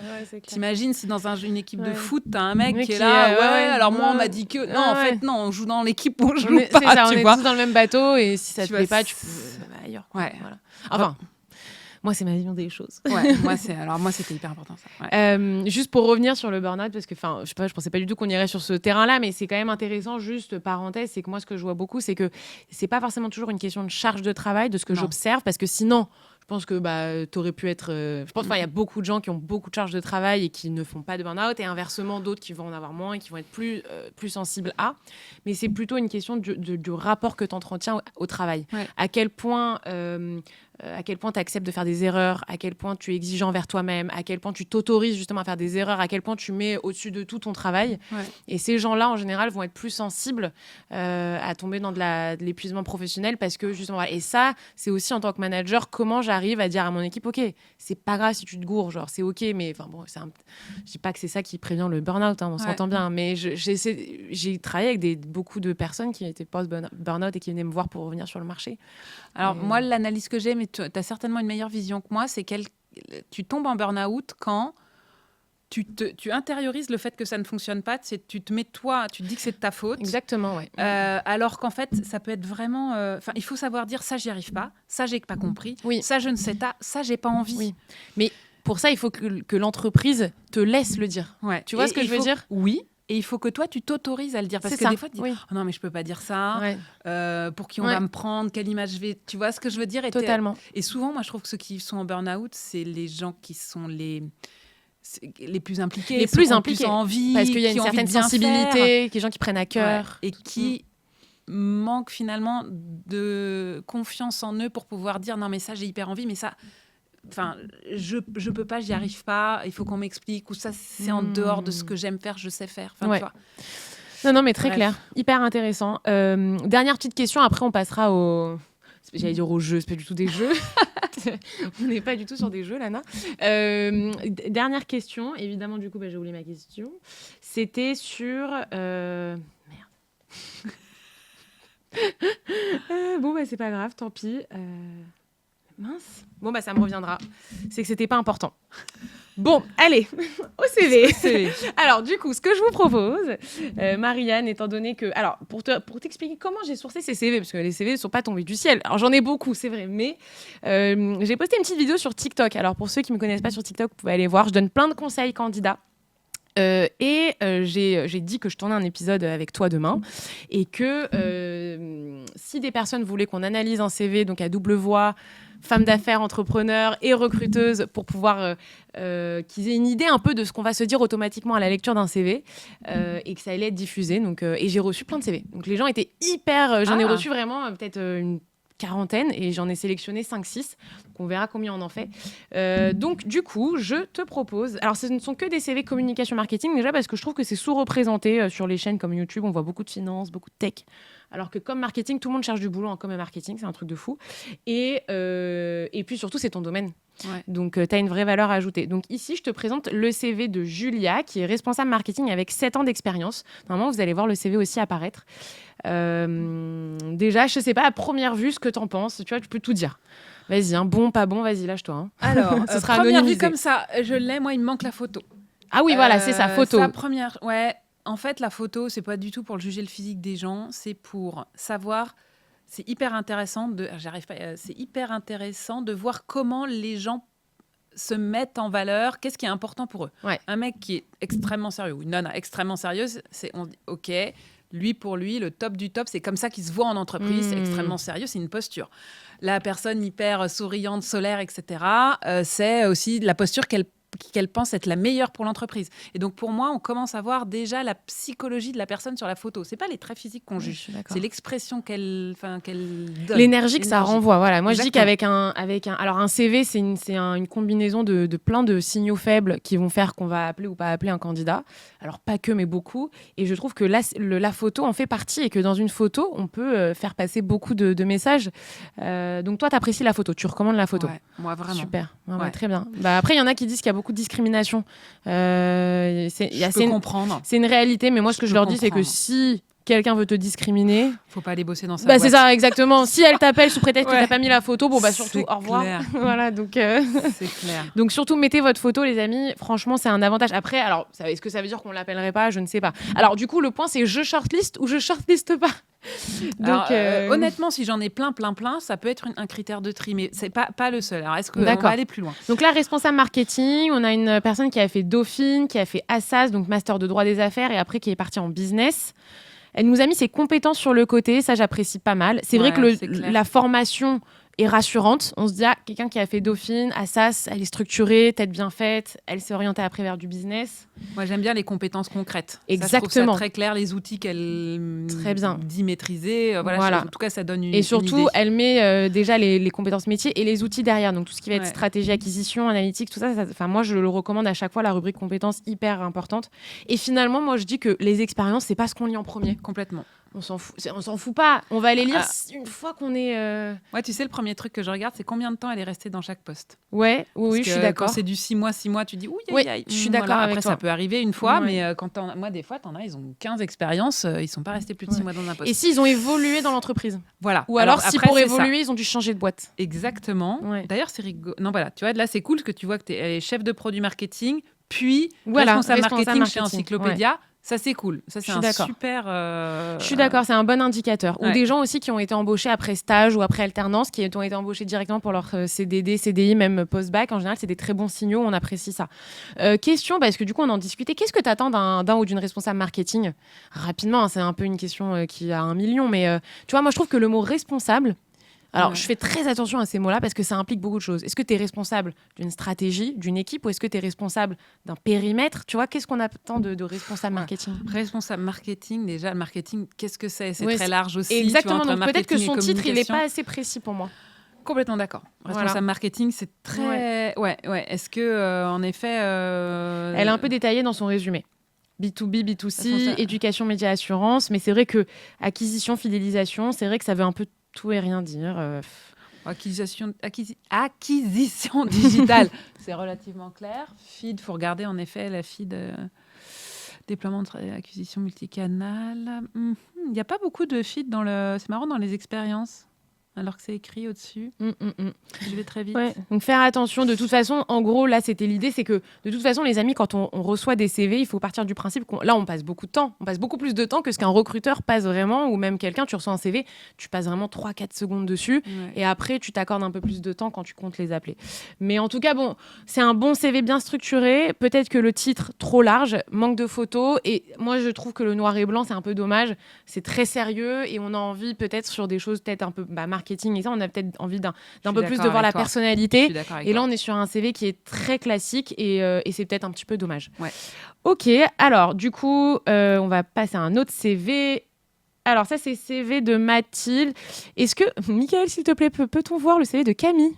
T'imagines si dans une équipe de foot, t'as un mec qui est là, alors moi, on m'a dit que... Non, en fait, non, on joue dans l'équipe où on joue pas, c'est ça, tu on vois. est tous dans le même bateau et si ça te plaît pas, tu peux ailleurs. Ouais. Voilà. Enfin... Moi, c'est ma vision des choses. Moi, c'était hyper important, ça. Juste pour revenir sur le burn-out, parce que, je sais pas, je pensais pas du tout qu'on irait sur ce terrain-là, mais c'est quand même intéressant, juste parenthèse, c'est que moi, ce que je vois beaucoup, c'est que c'est pas forcément toujours une question de charge de travail, de ce que j'observe, parce que sinon... Je pense que t'aurais pu être... Je pense qu'il y a beaucoup de gens qui ont beaucoup de charges de travail et qui ne font pas de burn-out, et inversement, d'autres qui vont en avoir moins et qui vont être plus sensibles à. Mais c'est plutôt une question du rapport que tu entretiens au travail. À quel point tu acceptes de faire des erreurs, à quel point tu es exigeant envers toi-même, à quel point tu t'autorises justement à faire des erreurs, à quel point tu mets au-dessus de tout ton travail. Et ces gens-là, en général, vont être plus sensibles à tomber dans de l'épuisement professionnel parce que justement... Voilà. Et ça, c'est aussi en tant que manager, comment j'arrive à dire à mon équipe, ok, c'est pas grave si tu te gourres, genre c'est ok, mais enfin bon, je dis pas que c'est ça qui prévient le burn-out, on s'entend bien, mais j'ai travaillé avec beaucoup de personnes qui étaient post-burn-out et qui venaient me voir pour revenir sur le marché. Alors moi, l'analyse que j'ai, mais tu as certainement une meilleure vision que moi, c'est tu tombes en burn-out quand tu intériorises le fait que ça ne fonctionne pas, tu te mets tu te dis que c'est de ta faute. Exactement, ouais. Alors qu'en fait, ça peut être vraiment... il faut savoir dire, ça, j'y arrive pas, ça, j'ai pas compris, ça, je ne sais pas, ça, j'ai pas envie. Oui. Mais pour ça, il faut que l'entreprise te laisse le dire. Tu vois ce que je veux dire ? Oui. Et il faut que toi, tu t'autorises à le dire. Parce que des fois, tu dis, oh non, mais je peux pas dire ça. Pour qui on va me prendre ? Quelle image je vais... Tu vois ce que je veux dire ? Totalement. Et souvent, moi, je trouve que ceux qui sont en burn-out, c'est les gens qui sont les plus impliqués, les plus impliqués, envie, parce qu'il y a une certaine sensibilité, des gens qui prennent à cœur et qui manquent finalement de confiance en eux pour pouvoir dire non mais ça j'ai hyper envie, mais ça, je peux pas, j'y arrive pas, il faut qu'on m'explique, ou ça c'est en dehors de ce que j'aime faire, je sais faire. Tu vois. Non mais très clair, hyper intéressant. Dernière petite question, après on passera j'allais dire aux jeux, c'est pas du tout des jeux. On n'est pas du tout sur des jeux, Lana. Dernière question. Évidemment, du coup, j'ai oublié ma question. C'était sur... Merde. Bon, c'est pas grave, tant pis. Mince. Bon, ça me reviendra. C'est que c'était pas important. Bon, allez, au CV. Alors, du coup, ce que je vous propose, Marianne, étant donné que... Alors, pour t'expliquer comment j'ai sourcé ces CV, parce que les CV ne sont pas tombés du ciel. Alors, j'en ai beaucoup, c'est vrai, mais j'ai posté une petite vidéo sur TikTok. Alors, pour ceux qui ne me connaissent pas sur TikTok, vous pouvez aller voir. Je donne plein de conseils candidats. J'ai dit que je tournais un épisode avec toi demain et que si des personnes voulaient qu'on analyse un CV, donc à double voix, femme d'affaires, entrepreneur et recruteuse, pour pouvoir qu'ils aient une idée un peu de ce qu'on va se dire automatiquement à la lecture d'un CV et que ça allait être diffusé. Donc, et j'ai reçu plein de CV. Donc les gens étaient hyper... J'en ai reçu vraiment peut-être une quarantaine et j'en ai sélectionné 5-6. Donc on verra combien on en fait. Donc du coup, je te propose... Alors ce ne sont que des CV communication marketing déjà parce que je trouve que c'est sous-représenté sur les chaînes comme YouTube. On voit beaucoup de finance, beaucoup de tech. Alors que comme marketing, tout le monde cherche du boulot en com et marketing. C'est un truc de fou. Et puis surtout, c'est ton domaine. Ouais. Donc, tu as une vraie valeur ajoutée. Donc, ici, je te présente le CV de Julia, qui est responsable marketing avec 7 ans d'expérience. Normalement, vous allez voir le CV aussi apparaître. Déjà, je sais pas, à première vue, ce que tu en penses. Tu vois, tu peux tout dire. Vas-y, bon, pas bon, vas-y, lâche-toi. Hein. Alors, ce sera première vue comme ça, je l'ai, moi, il me manque la photo. Ah oui, voilà, c'est ça, photo. Sa première, ouais. En fait, la photo, c'est pas du tout pour juger le physique des gens, c'est pour savoir... C'est hyper intéressant c'est hyper intéressant de voir comment les gens se mettent en valeur, qu'est-ce qui est important pour eux. Ouais. Un mec qui est extrêmement sérieux ou une nana extrêmement sérieuse, on dit OK, pour lui, le top du top, c'est comme ça qu'il se voit en entreprise, c'est extrêmement sérieux, c'est une posture. La personne hyper souriante, solaire, etc., c'est aussi la posture qu'elle pense être la meilleure pour l'entreprise. Et donc, pour moi, on commence à voir déjà la psychologie de la personne sur la photo. C'est pas les traits physiques qu'on juge, c'est l'expression qu'elle donne. L'énergie que ça renvoie. Voilà. Moi, je dis qu'avec alors un CV, c'est une combinaison de plein de signaux faibles qui vont faire qu'on va appeler ou pas appeler un candidat. Alors, pas que, mais beaucoup. Et je trouve que la photo en fait partie et que dans une photo, on peut faire passer beaucoup de messages. Donc, toi, tu apprécies la photo. Tu recommandes la photo. Ouais, moi, vraiment. Super. Ouais. Très bien. Après, il y en a qui disent qu'il y a beaucoup de discrimination. Je peux comprendre. C'est une réalité, mais moi, ce que je leur dis, c'est que si quelqu'un veut te discriminer... Faut pas aller bosser dans sa boîte. C'est ça, exactement. Si elle t'appelle sous prétexte que t'as pas mis la photo, surtout, au revoir. Voilà, donc... C'est clair. Donc, surtout, mettez votre photo, les amis. Franchement, c'est un avantage. Après, alors, est-ce que ça veut dire qu'on l'appellerait pas ? Je ne sais pas. Alors, du coup, le point, c'est je shortlist ou je shortliste pas. Donc, honnêtement, si j'en ai plein, ça peut être un critère de tri, mais c'est pas le seul. Alors, est-ce qu'on va aller plus loin ? Donc là, responsable marketing, on a une personne qui a fait Dauphine, qui a fait Assas, donc master de droit des affaires, et après qui est partie en business. Elle nous a mis ses compétences sur le côté, ça j'apprécie pas mal. C'est vrai que la formation est rassurante. On se dit, quelqu'un qui a fait Dauphine, Assas, elle est structurée, tête bien faite, elle s'est orientée après vers du business. Moi, j'aime bien les compétences concrètes. Exactement. Ça, je trouve ça très clair, les outils qu'elle dit maîtriser. Voilà. En tout cas, ça donne une Et surtout, une idée. elle met déjà les compétences métiers et les outils derrière. Donc, tout ce qui va être stratégie, acquisition, analytique, tout ça. Moi, je le recommande à chaque fois, la rubrique compétences, hyper importante. Et finalement, moi, je dis que les expériences, c'est pas ce qu'on lit en premier. Complètement. On s'en fout pas. On va les lire une fois qu'on est... Ouais, tu sais, le premier truc que je regarde, c'est combien de temps elle est restée dans chaque poste. Oui, je suis d'accord. Quand c'est du 6 mois, tu dis, je suis d'accord avec Après, toi. Ça peut arriver une fois, mais moi, des fois, t'en as, ils ont 15 expériences, ils sont pas restés plus de 6 mois dans un poste. Et s'ils ont évolué dans l'entreprise. Voilà. Ou alors si pour évoluer, ils ont dû changer de boîte. Exactement. Ouais. D'ailleurs, c'est rigolo. Non, voilà, tu vois, là, c'est cool parce que tu vois que tu es chef de produit marketing, puis responsable marketing chez Encyclopédia. Ça, c'est cool. Ça, c'est un super... Je suis d'accord, c'est un bon indicateur. Ou des gens aussi qui ont été embauchés après stage ou après alternance, qui ont été embauchés directement pour leur CDD, CDI, même post-bac. En général, c'est des très bons signaux, on apprécie ça. Question, parce que du coup, on en discutait. Qu'est-ce que tu attends d'un ou d'une responsable marketing ? Rapidement, c'est un peu une question qui a 1 million, mais tu vois, moi, je trouve que le mot responsable... Alors, je fais très attention à ces mots-là parce que ça implique beaucoup de choses. Est-ce que tu es responsable d'une stratégie, d'une équipe, ou est-ce que tu es responsable d'un périmètre ? Tu vois, qu'est-ce qu'on attend de responsable marketing ? Responsable marketing, déjà, le marketing, qu'est-ce que c'est ? C'est très large aussi. Exactement, donc peut-être que son titre, il n'est pas assez précis pour moi. Complètement d'accord. Responsable marketing, c'est très... Ouais. Est-ce que, en effet... Elle est un peu détaillée dans son résumé. B2B, B2C, éducation, médias, assurance. Mais c'est vrai que acquisition, fidélisation, c'est vrai que ça veut un peu tout et rien dire. Acquisition digitale, c'est relativement clair. Feed, il faut regarder en effet la feed. Déploiement d'acquisition multicanal. Il n'y a pas beaucoup de feed dans le... C'est marrant dans les expériences, alors que c'est écrit au-dessus. Je vais très vite. Ouais. Donc faire attention. De toute façon, en gros, là, c'était l'idée, c'est que de toute façon, les amis, quand on reçoit des CV, il faut partir du principe là, on passe beaucoup de temps. On passe beaucoup plus de temps que ce qu'un recruteur passe vraiment, ou même quelqu'un, tu reçois un CV, tu passes vraiment 3-4 secondes dessus, et après, tu t'accordes un peu plus de temps quand tu comptes les appeler. Mais en tout cas, bon, c'est un bon CV bien structuré. Peut-être que le titre, trop large, manque de photos, et moi, je trouve que le noir et blanc, c'est un peu dommage. C'est très sérieux, et on a envie, peut-être, sur des choses peut-être un peu marketing et ça, on a peut-être envie d'un peu plus de voir la personnalité. Et là, on est sur un CV qui est très classique et c'est peut-être un petit peu dommage. Ouais. Ok, alors du coup, on va passer à un autre CV. Alors ça, c'est CV de Mathilde. Est-ce que, Michael, s'il te plaît, peut-on voir le CV de Camille?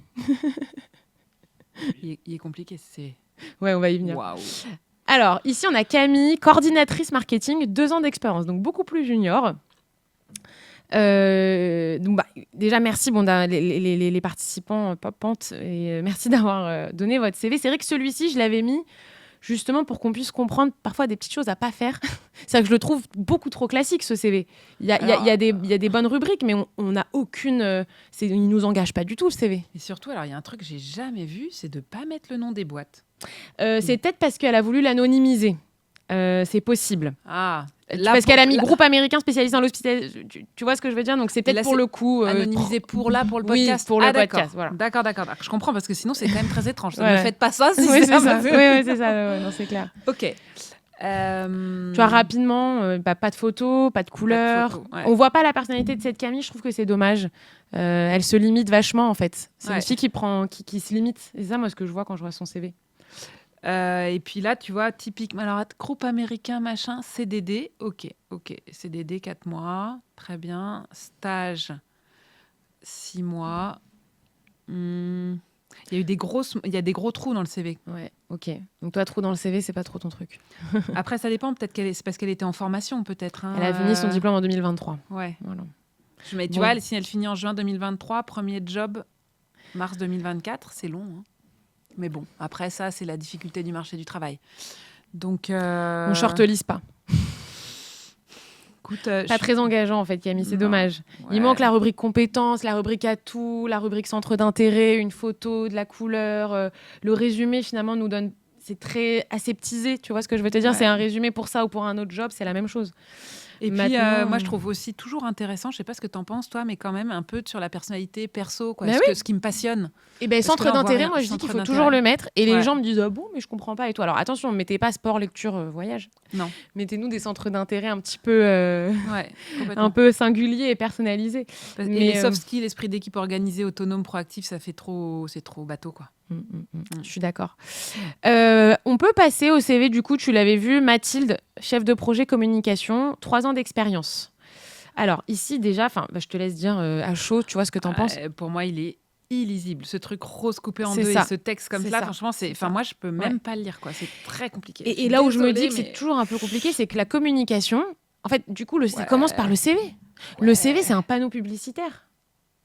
Il est compliqué, c'est... Ouais, on va y venir. Waouh. Alors, ici, on a Camille, coordinatrice marketing, 2 ans d'expérience, donc beaucoup plus junior. Donc déjà merci les participants Pente et merci d'avoir donné votre CV. C'est vrai que celui-ci je l'avais mis justement pour qu'on puisse comprendre parfois des petites choses à pas faire. C'est vrai que je le trouve beaucoup trop classique ce CV. Il y a des bonnes rubriques mais on n'a aucune il nous engage pas du tout le CV. Et surtout alors il y a un truc que j'ai jamais vu, c'est de pas mettre le nom des boîtes. C'est peut-être parce qu'elle a voulu l'anonymiser. C'est possible. Parce qu'elle a mis groupe américain spécialisé dans l'hospitalité. Tu vois ce que je veux dire? Donc c'est peut-être pour le coup anonymisé pour le podcast. Oui, pour le podcast. Voilà. D'accord. Je comprends parce que sinon c'est quand même très étrange. Ne faites pas ça. Si c'est ça. Oui, c'est ça. Non, c'est clair. Ok. Tu vois rapidement, pas de photos, pas de couleurs. On voit pas la personnalité de cette Camille. Je trouve que c'est dommage. Elle se limite vachement en fait. C'est une fille qui se limite. C'est ça moi ce que je vois quand je vois son CV. Et puis là, tu vois, typiquement, alors, groupe américain, machin, CDD, ok, CDD, 4 mois, très bien, stage, 6 mois, il y a des gros trous dans le CV. Ouais, ok. Donc toi, trou dans le CV, c'est pas trop ton truc. Après, ça dépend, peut-être c'est parce qu'elle était en formation, peut-être. Hein, elle a fini son diplôme en 2023. Ouais. Voilà. Mais tu vois, si elle finit en juin 2023, premier job, mars 2024, c'est long, hein. Mais bon, après ça, c'est la difficulté du marché du travail. Donc, on shortlist pas. Écoute, pas très engageant en fait, Camille, c'est dommage. Ouais. Il manque la rubrique compétences, la rubrique atout, la rubrique centre d'intérêt, une photo, de la couleur. Le résumé finalement nous donne, c'est très aseptisé, tu vois ce que je veux te dire? C'est un résumé pour ça ou pour un autre job, c'est la même chose. Et puis, moi, je trouve aussi toujours intéressant, je sais pas ce que tu en penses, toi, mais quand même un peu sur la personnalité perso, quoi, ce qui me passionne. Et ben centre d'intérêt, moi, je dis qu'il faut toujours le mettre. Et les gens me disent, ah bon, mais je comprends pas. Et toi, alors attention, ne mettez pas sport, lecture, voyage. Non. Mettez-nous des centres d'intérêt un petit peu, un peu singuliers et personnalisés. Et les soft skills, esprit d'équipe organisé, autonome, proactif, c'est trop bateau, quoi. Je suis d'accord. On peut passer au CV, du coup, tu l'avais vu, Mathilde, chef de projet communication, 3 ans d'expérience. Alors, ici, déjà, je te laisse dire à chaud, tu vois ce que tu en penses. Pour moi, il est illisible. Ce truc rose coupé en deux et ce texte comme ça, franchement, moi, je peux même pas le lire, quoi. C'est très compliqué. Et là où je me dis que c'est toujours un peu compliqué, c'est que la communication, en fait, du coup, ça commence par le CV. Le CV, c'est un panneau publicitaire.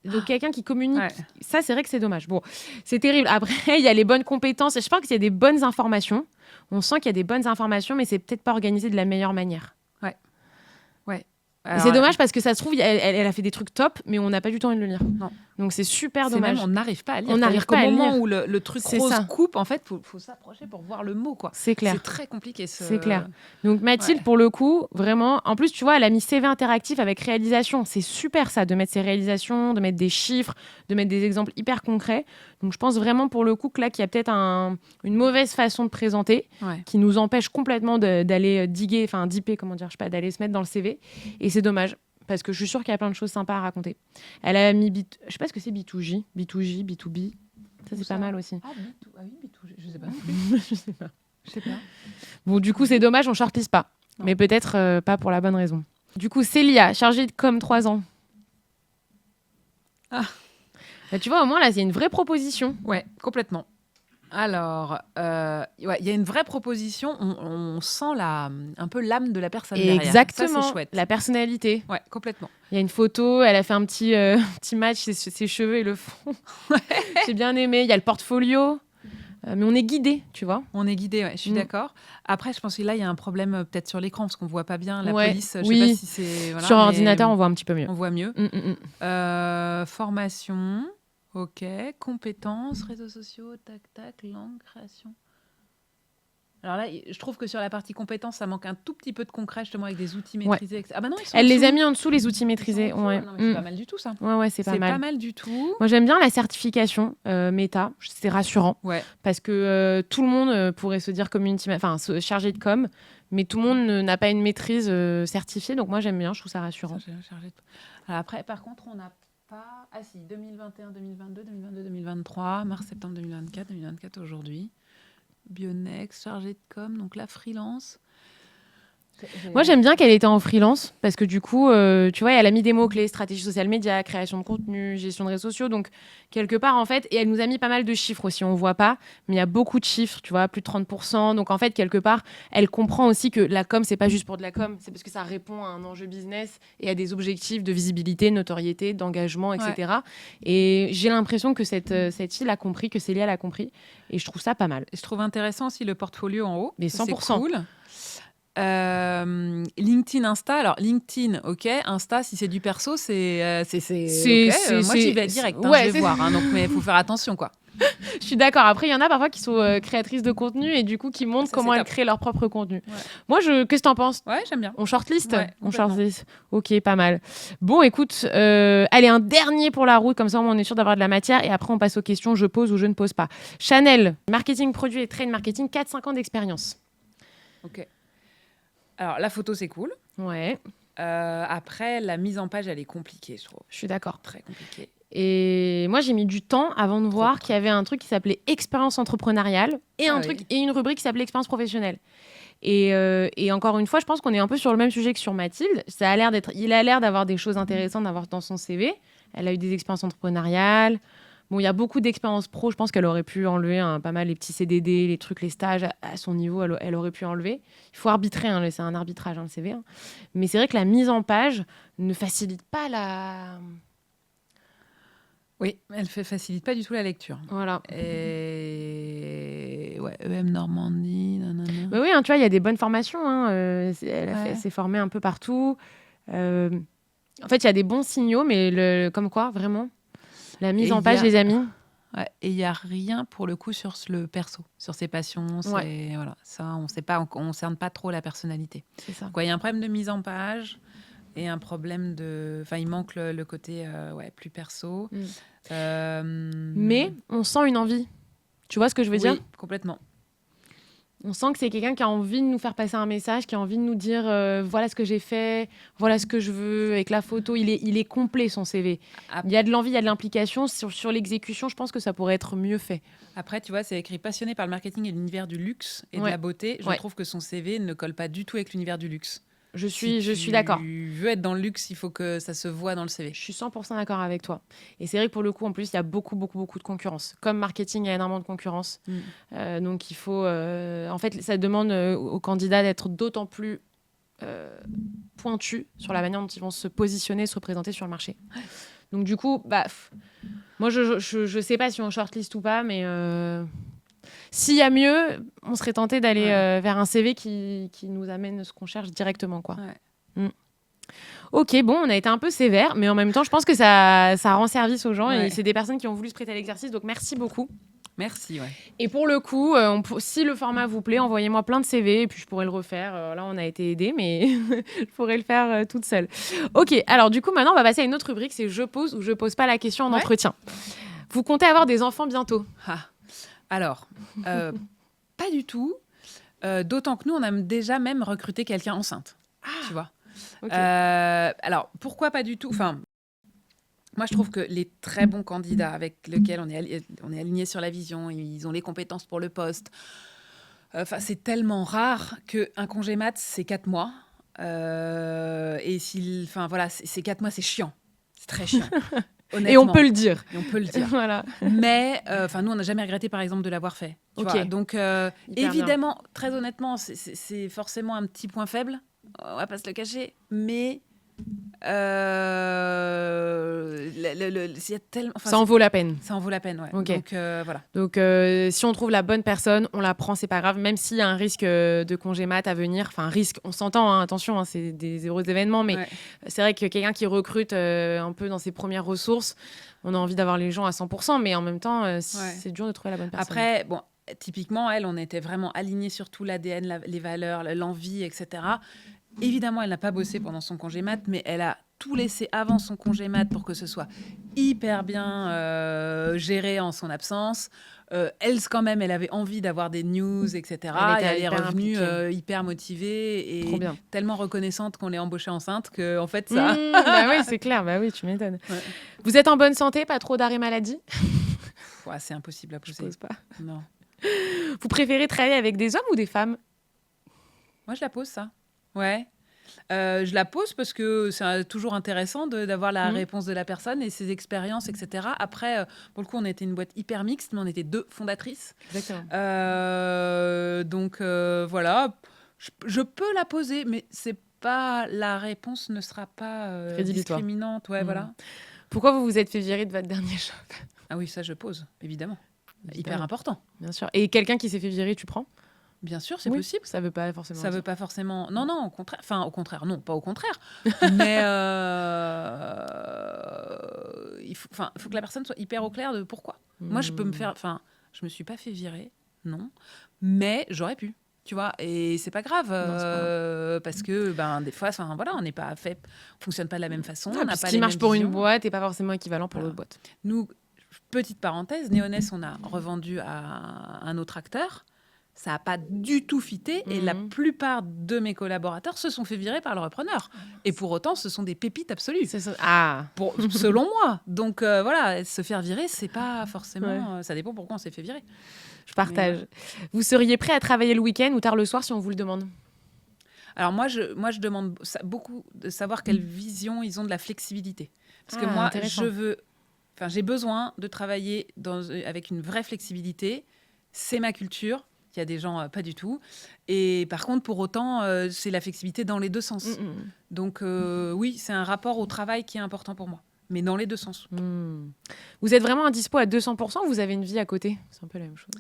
Donc quelqu'un qui communique, ça c'est vrai que c'est dommage. Bon, c'est terrible. Après, il y a les bonnes compétences. Et je pense qu'il y a des bonnes informations. On sent qu'il y a des bonnes informations, mais c'est peut-être pas organisé de la meilleure manière. Alors, c'est dommage parce que ça se trouve, elle a fait des trucs top, mais on n'a pas du tout envie de le lire. Non. Donc c'est super dommage. Même, on n'arrive pas à lire. On n'arrive pas à lire. Au moment où le truc rose coupe, en fait, faut s'approcher pour voir le mot, quoi. C'est clair. C'est très compliqué. C'est clair. Donc Mathilde, pour le coup, vraiment, en plus, tu vois, elle a mis CV interactif avec réalisation. C'est super ça, de mettre ses réalisations, de mettre des chiffres, de mettre des exemples hyper concrets. Donc je pense vraiment pour le coup que là, qu'il y a peut-être une mauvaise façon de présenter qui nous empêche complètement d'aller dipper, d'aller se mettre dans le CV. Et c'est dommage. Parce que je suis sûre qu'il y a plein de choses sympas à raconter. Elle a mis, je sais pas ce que c'est B2J, B2B. Ça, c'est pas mal aussi. Ah oui, B2G, je sais pas. Je sais pas. Bon, du coup, c'est dommage, on shortlist pas. Non. Mais peut-être pas pour la bonne raison. Du coup, Célia, chargée de com 3 ans. Ah. Bah, tu vois, au moins, là, c'est une vraie proposition. Ouais, complètement. Alors, il y a une vraie proposition. On sent un peu l'âme de la personne derrière. Exactement. Ça, c'est chouette. La personnalité. Ouais, complètement. Il y a une photo, elle a fait un petit match, ses cheveux et le fond. J'ai bien aimé. Il y a le portfolio. Mais on est guidé, tu vois. On est guidé, ouais, je suis d'accord. Après, je pense que là, il y a un problème peut-être sur l'écran, parce qu'on ne voit pas bien la police. Je sais pas si c'est... Voilà, sur ordinateur, on voit un petit peu mieux. On voit mieux. Formation, ok. Compétences, réseaux sociaux, tac, langue, création. Alors là, je trouve que sur la partie compétences, ça manque un tout petit peu de concret, justement, avec des outils maîtrisés. Ah bah non, ils sont Elle en les dessous. a mis en dessous, les outils maîtrisés. Ouais. Non, mais c'est pas mal du tout, ça. Ouais, c'est pas mal. C'est pas mal du tout. Moi, j'aime bien la certification Meta. C'est rassurant. Ouais. Parce que tout le monde pourrait se dire chargé de com, mais tout le monde n'a pas une maîtrise certifiée. Donc moi, j'aime bien, je trouve ça rassurant. Alors après, par contre, on n'a pas... Ah si, 2021, 2022, 2022, 2023, mars, septembre 2024, 2024 aujourd'hui. Bionex, chargé de com, donc la freelance. Moi, j'aime bien qu'elle était en freelance parce que du coup, tu vois, elle a mis des mots-clés, stratégie social média, création de contenu, gestion de réseaux sociaux. Donc, quelque part, en fait, et elle nous a mis pas mal de chiffres aussi, on ne voit pas, mais il y a beaucoup de chiffres, tu vois, plus de 30%. Donc, en fait, quelque part, elle comprend aussi que la com, c'est pas juste pour de la com, c'est parce que ça répond à un enjeu business et à des objectifs de visibilité, de notoriété, d'engagement, etc. Ouais. Et j'ai l'impression que cette fille a compris, que Célia l'a compris. Et je trouve ça pas mal. Je trouve intéressant aussi le portfolio en haut. Mais 100%. C'est cool. LinkedIn, Insta. Alors, LinkedIn, ok. Insta, si c'est du perso, c'est okay. Moi, j'y vais direct. Je vais voir. Donc, mais il faut faire attention, quoi. Je suis d'accord. Après, il y en a parfois qui sont créatrices de contenu et du coup qui montrent comment elles créent leur propre contenu. Ouais. Moi, qu'est-ce que t'en penses ? Ouais, j'aime bien. On shortlist ? On shortlist. Ok, pas mal. Bon, écoute, allez, un dernier pour la route, comme ça on est sûr d'avoir de la matière et après on passe aux questions je pose ou je ne pose pas. Chanel, marketing produit et trade marketing, 4-5 ans d'expérience. Ok. Alors, la photo, c'est cool. Ouais. Après, la mise en page, elle est compliquée, je trouve. Je suis d'accord. Très compliquée. Et moi, j'ai mis du temps avant de voir qu'il y avait un truc qui s'appelait expérience entrepreneuriale et et une rubrique qui s'appelait expérience professionnelle. Et encore une fois, je pense qu'on est un peu sur le même sujet que sur Mathilde. Il a l'air d'avoir des choses intéressantes d'avoir dans son CV. Elle a eu des expériences entrepreneuriales. Bon, il y a beaucoup d'expériences pro. Je pense qu'elle aurait pu enlever pas mal les petits CDD, les trucs, les stages à son niveau. Elle aurait pu enlever. Il faut arbitrer. C'est un arbitrage, le CV. Mais c'est vrai que la mise en page ne facilite pas la... Oui, elle facilite pas du tout la lecture. Voilà. Et EM Normandie, nanana. Mais oui, tu vois, il y a des bonnes formations. Elle s'est formée un peu partout. En fait, il y a des bons signaux, mais comme quoi, vraiment, la mise en page, les amis. Ouais, et il n'y a rien pour le coup sur le perso, sur ses passions. Voilà, ça, on sait pas, on cerne pas trop la personnalité. C'est ça. Il y a un problème de mise en page. Et un problème de... Enfin, il manque le côté plus perso. Mais on sent une envie. Tu vois ce que je veux dire ? Complètement. On sent que c'est quelqu'un qui a envie de nous faire passer un message, qui a envie de nous dire voilà ce que j'ai fait, voilà ce que je veux. Avec la photo, il est complet, son CV. Il y a de l'envie, il y a de l'implication. Sur l'exécution, je pense que ça pourrait être mieux fait. Après, tu vois, c'est écrit passionné par le marketing et l'univers du luxe et de la beauté. Je trouve que son CV ne colle pas du tout avec l'univers du luxe. Je suis d'accord. Si tu veux être dans le luxe, il faut que ça se voit dans le CV. Je suis 100% d'accord avec toi. Et c'est vrai que pour le coup, en plus, il y a beaucoup de concurrence. Comme marketing, il y a énormément de concurrence. Donc, il faut... en fait, ça demande aux candidats d'être d'autant plus pointus sur la manière dont ils vont se positionner, se représenter sur le marché. Donc, du coup, moi, je sais pas si on shortlist ou pas, mais... S'il y a mieux, on serait tenté d'aller vers un CV qui nous amène ce qu'on cherche directement, quoi. Ok, bon, on a été un peu sévère, mais en même temps, je pense que ça rend service aux gens et c'est des personnes qui ont voulu se prêter à l'exercice, donc merci beaucoup. Merci, Et pour le coup, si le format vous plaît, envoyez-moi plein de CV et puis je pourrais le refaire. Là, on a été aidés, mais je pourrais le faire toute seule. Ok, alors du coup, maintenant, on va passer à une autre rubrique, c'est je pose ou je pose pas la question en entretien. Vous comptez avoir des enfants bientôt ? Alors, pas du tout. D'autant que nous, on a déjà même recruté quelqu'un enceinte. Tu vois. Okay. Alors, pourquoi pas du tout ? Enfin, moi, je trouve que les très bons candidats avec lesquels on est aligné sur la vision, ils ont les compétences pour le poste. C'est tellement rare qu'un congé mat, c'est 4 mois. Et ces 4 mois, c'est chiant. C'est très chiant. honnêtement. Et on peut le dire. Et on peut le dire. Voilà. Mais, nous, on n'a jamais regretté, par exemple, de l'avoir fait. Tu vois. Donc, évidemment, très honnêtement, c'est forcément un petit point faible. On va pas se le cacher. Mais s'il y a tellement... ça en vaut la peine. Ça en vaut la peine, ouais. Ok. Donc, voilà. Donc, si on trouve la bonne personne, on la prend, c'est pas grave. Même s'il y a un risque de congé mat à venir, enfin, risque, on s'entend, hein, attention, hein, c'est des heureux événements, mais c'est vrai que quelqu'un qui recrute un peu dans ses premières ressources, on a envie d'avoir les gens à 100%, mais en même temps, c'est dur de trouver la bonne personne. Après, bon, typiquement, elle, on était vraiment alignés sur tout l'ADN, les valeurs, l'envie, etc. Évidemment, elle n'a pas bossé pendant son congé mat, mais elle a tout laissé avant son congé mat pour que ce soit hyper bien géré en son absence. Elle, quand même, elle avait envie d'avoir des news, etc. Elle est revenue hyper motivée et tellement reconnaissante qu'on l'ait embauchée enceinte que, en fait, ça... bah oui, c'est clair. Bah oui, tu m'étonnes. Ouais. Vous êtes en bonne santé, pas trop d'arrêt maladie? C'est impossible à poser. Je pose pas. Non. Vous préférez travailler avec des hommes ou des femmes? Moi, je la pose, ça. Ouais. Je la pose parce que c'est toujours intéressant d'avoir la réponse de la personne et ses expériences, etc. Après, pour le coup, on était une boîte hyper mixte, mais on était 2 fondatrices. Exactement. Donc, voilà. Je peux la poser, mais la réponse ne sera pas discriminante. Ouais, voilà. Pourquoi vous vous êtes fait virer de votre dernier job? Ah oui, ça, je pose, évidemment. Hyper important. Bien sûr. Et quelqu'un qui s'est fait virer, tu prends? Bien sûr, c'est possible. Ça veut pas forcément. Ça veut pas forcément. Non, au contraire. Enfin, au contraire, non, pas au contraire. Mais il faut que la personne soit hyper au clair de pourquoi. Moi, je peux me faire. Enfin, je me suis pas fait virer, non, mais j'aurais pu. Tu vois, et c'est pas grave, parce que des fois, voilà, on n'est pas fait, on fonctionne pas de la même façon. On n'a ce pas qui les marche mêmes pour visions. une boîte n'est pas forcément équivalent pour l'autre boîte. Nous, petite parenthèse, Neoness, on a revendu à un autre acteur. Ça n'a pas du tout fité et la plupart de mes collaborateurs se sont fait virer par le repreneur. Et pour autant, ce sont des pépites absolues. Selon moi. Donc voilà, se faire virer, c'est pas forcément... ça dépend pourquoi on s'est fait virer. Je partage. Vous seriez prêt à travailler le week-end ou tard le soir si on vous le demande? Alors moi, je demande beaucoup de savoir quelle vision ils ont de la flexibilité. Parce que moi, j'ai besoin de travailler avec une vraie flexibilité. C'est ma culture. Il y a des gens pas du tout. Et par contre, pour autant, c'est la flexibilité dans les 2 sens. Donc oui, c'est un rapport au travail qui est important pour moi. Mais dans les 2 sens. Vous êtes vraiment indispo à 200% ou vous avez une vie à côté? C'est un peu la même chose.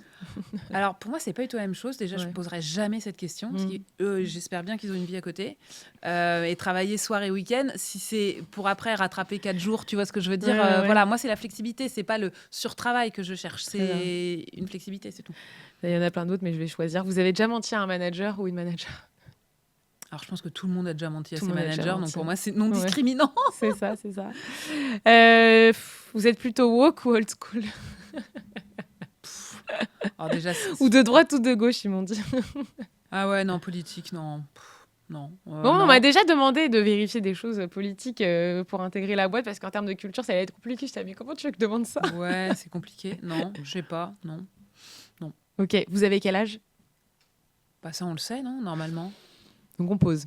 Alors, pour moi, c'est pas du tout la même chose. Déjà, je ne poserai jamais cette question. Parce qu'eux, j'espère bien qu'ils ont une vie à côté. Et travailler soir et week-end, si c'est pour après rattraper 4 jours, tu vois ce que je veux dire. Voilà, moi, c'est la flexibilité. C'est pas le surtravail que je cherche. C'est une flexibilité, c'est tout. Il y en a plein d'autres, mais je vais choisir. Vous avez déjà menti à un manager ou une manager? Alors, je pense que tout le monde a déjà menti à ses managers, donc pour moi, c'est non discriminant. C'est ça. Vous êtes plutôt woke ou old school? Alors déjà, ou de droite ou de gauche, ils m'ont dit. Ah ouais, non, politique, non. Non. On m'a déjà demandé de vérifier des choses politiques pour intégrer la boîte, parce qu'en termes de culture, ça allait être compliqué. Je t'ai dit, mais comment tu veux que je demande ça? Ouais, c'est compliqué. Non, je sais pas, non. Ok, vous avez quel âge? Ça, on le sait, non, normalement. Donc on pose.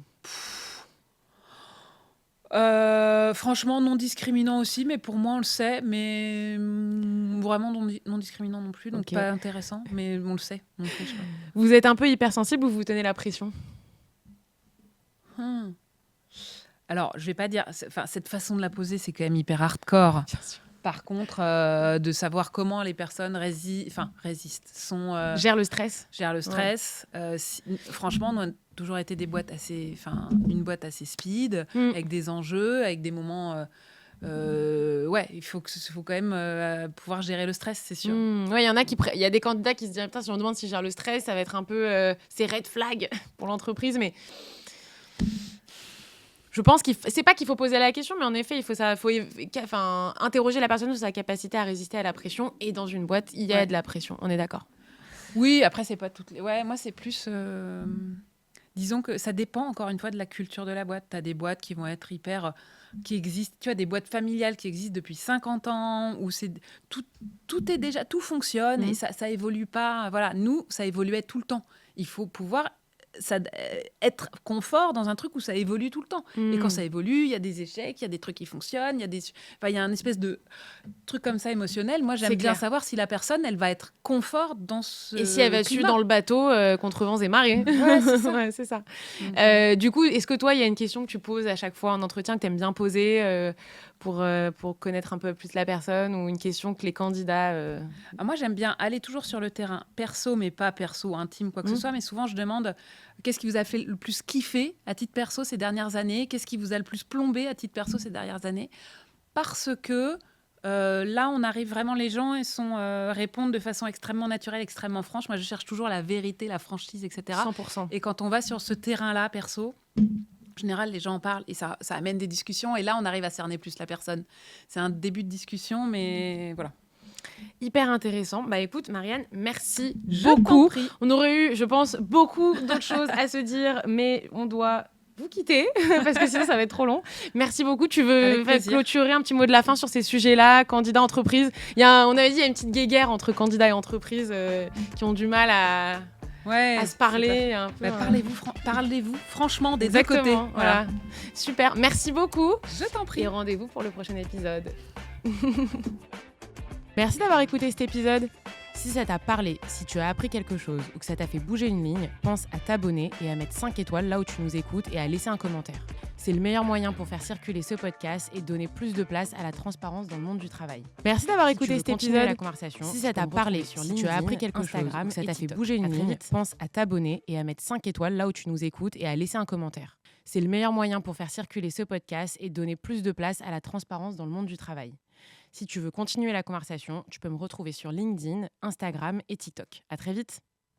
Franchement, non discriminant aussi, mais pour moi, on le sait, mais vraiment non discriminant non plus, donc pas intéressant, mais on le sait. Donc, vous êtes un peu hypersensible ou vous tenez la pression? Alors, je vais pas dire... cette façon de la poser, c'est quand même hyper hardcore. Bien sûr. Par contre, de savoir comment les personnes résistent, gèrent le stress. Franchement, nous, on a toujours été une boîte assez speed, avec des enjeux, avec des moments... il faut quand même pouvoir gérer le stress, c'est sûr. Il y a des candidats qui se disent, putain, si on demande s'ils gèrent le stress, ça va être un peu c'est red flag pour l'entreprise, mais... Je pense c'est pas qu'il faut poser la question, mais en effet, il faut interroger la personne sur sa capacité à résister à la pression. Et dans une boîte, il y a de la pression. On est d'accord? Oui, après, c'est pas toutes les... Ouais, moi, c'est plus... Disons que ça dépend, encore une fois, de la culture de la boîte. Tu as des boîtes qui vont être hyper... qui existent... Tu as des boîtes familiales qui existent depuis 50 ans, où tout est déjà... Tout fonctionne et ça évolue pas. Voilà, nous, ça évoluait tout le temps. Il faut pouvoir être confort dans un truc où ça évolue tout le temps. Et quand ça évolue, il y a des échecs, il y a des trucs qui fonctionnent, il y a un espèce de truc comme ça émotionnel. Moi, j'aime C'est bien clair. savoir si la personne, elle va être confort dans ce Et si elle va suivre dans le bateau contre vents et marées. Ouais, c'est ça. Ouais, c'est ça. Du coup, est-ce que toi, il y a une question que tu poses à chaque fois en entretien que tu aimes bien poser pour connaître un peu plus la personne, ou une question que les candidats... Moi, j'aime bien aller toujours sur le terrain perso, mais pas perso, intime, quoi que ce soit. Mais souvent, je demande qu'est-ce qui vous a fait le plus kiffer à titre perso ces dernières années ? Qu'est-ce qui vous a le plus plombé à titre perso ces dernières années ? Parce que là, on arrive vraiment, les gens répondent de façon extrêmement naturelle, extrêmement franche. Moi, je cherche toujours la vérité, la franchise, etc. 100%. Et quand on va sur ce terrain-là, perso, en général, les gens en parlent et ça amène des discussions. Et là, on arrive à cerner plus la personne. C'est un début de discussion, mais voilà. Hyper intéressant. Bah écoute, Marianne, merci Je t'en beaucoup. prie. On aurait eu, je pense, beaucoup d'autres choses à se dire, mais on doit vous quitter parce que sinon ça va être trop long. Merci beaucoup. Tu veux Avec plaisir. clôturer un petit mot de la fin sur ces sujets-là, candidats, entreprises. On avait dit, il y a une petite guéguerre entre candidats et entreprises qui ont du mal à se parler. Un peu, Parlez-vous franchement des deux Exactement, côtés. voilà. Super. Merci beaucoup. Je t'en prie. Et rendez-vous pour le prochain épisode. Merci d'avoir écouté cet épisode. Si ça t'a parlé, si tu as appris quelque chose ou que ça t'a fait bouger une ligne, pense à t'abonner et à mettre 5 étoiles là où tu nous écoutes et à laisser un commentaire. C'est le meilleur moyen pour faire circuler ce podcast et donner plus de place à la transparence dans le monde du travail. Merci d'avoir écouté cet épisode. La conversation, si ça t'a parlé, si tu as appris quelque chose ou que ça t'a fait bouger une ligne, pense à t'abonner et à mettre 5 étoiles là où tu nous écoutes et à laisser un commentaire. C'est le meilleur moyen pour faire circuler ce podcast et donner plus de place à la transparence dans le monde du travail. Si tu veux continuer la conversation, tu peux me retrouver sur LinkedIn, Instagram et TikTok. À très vite.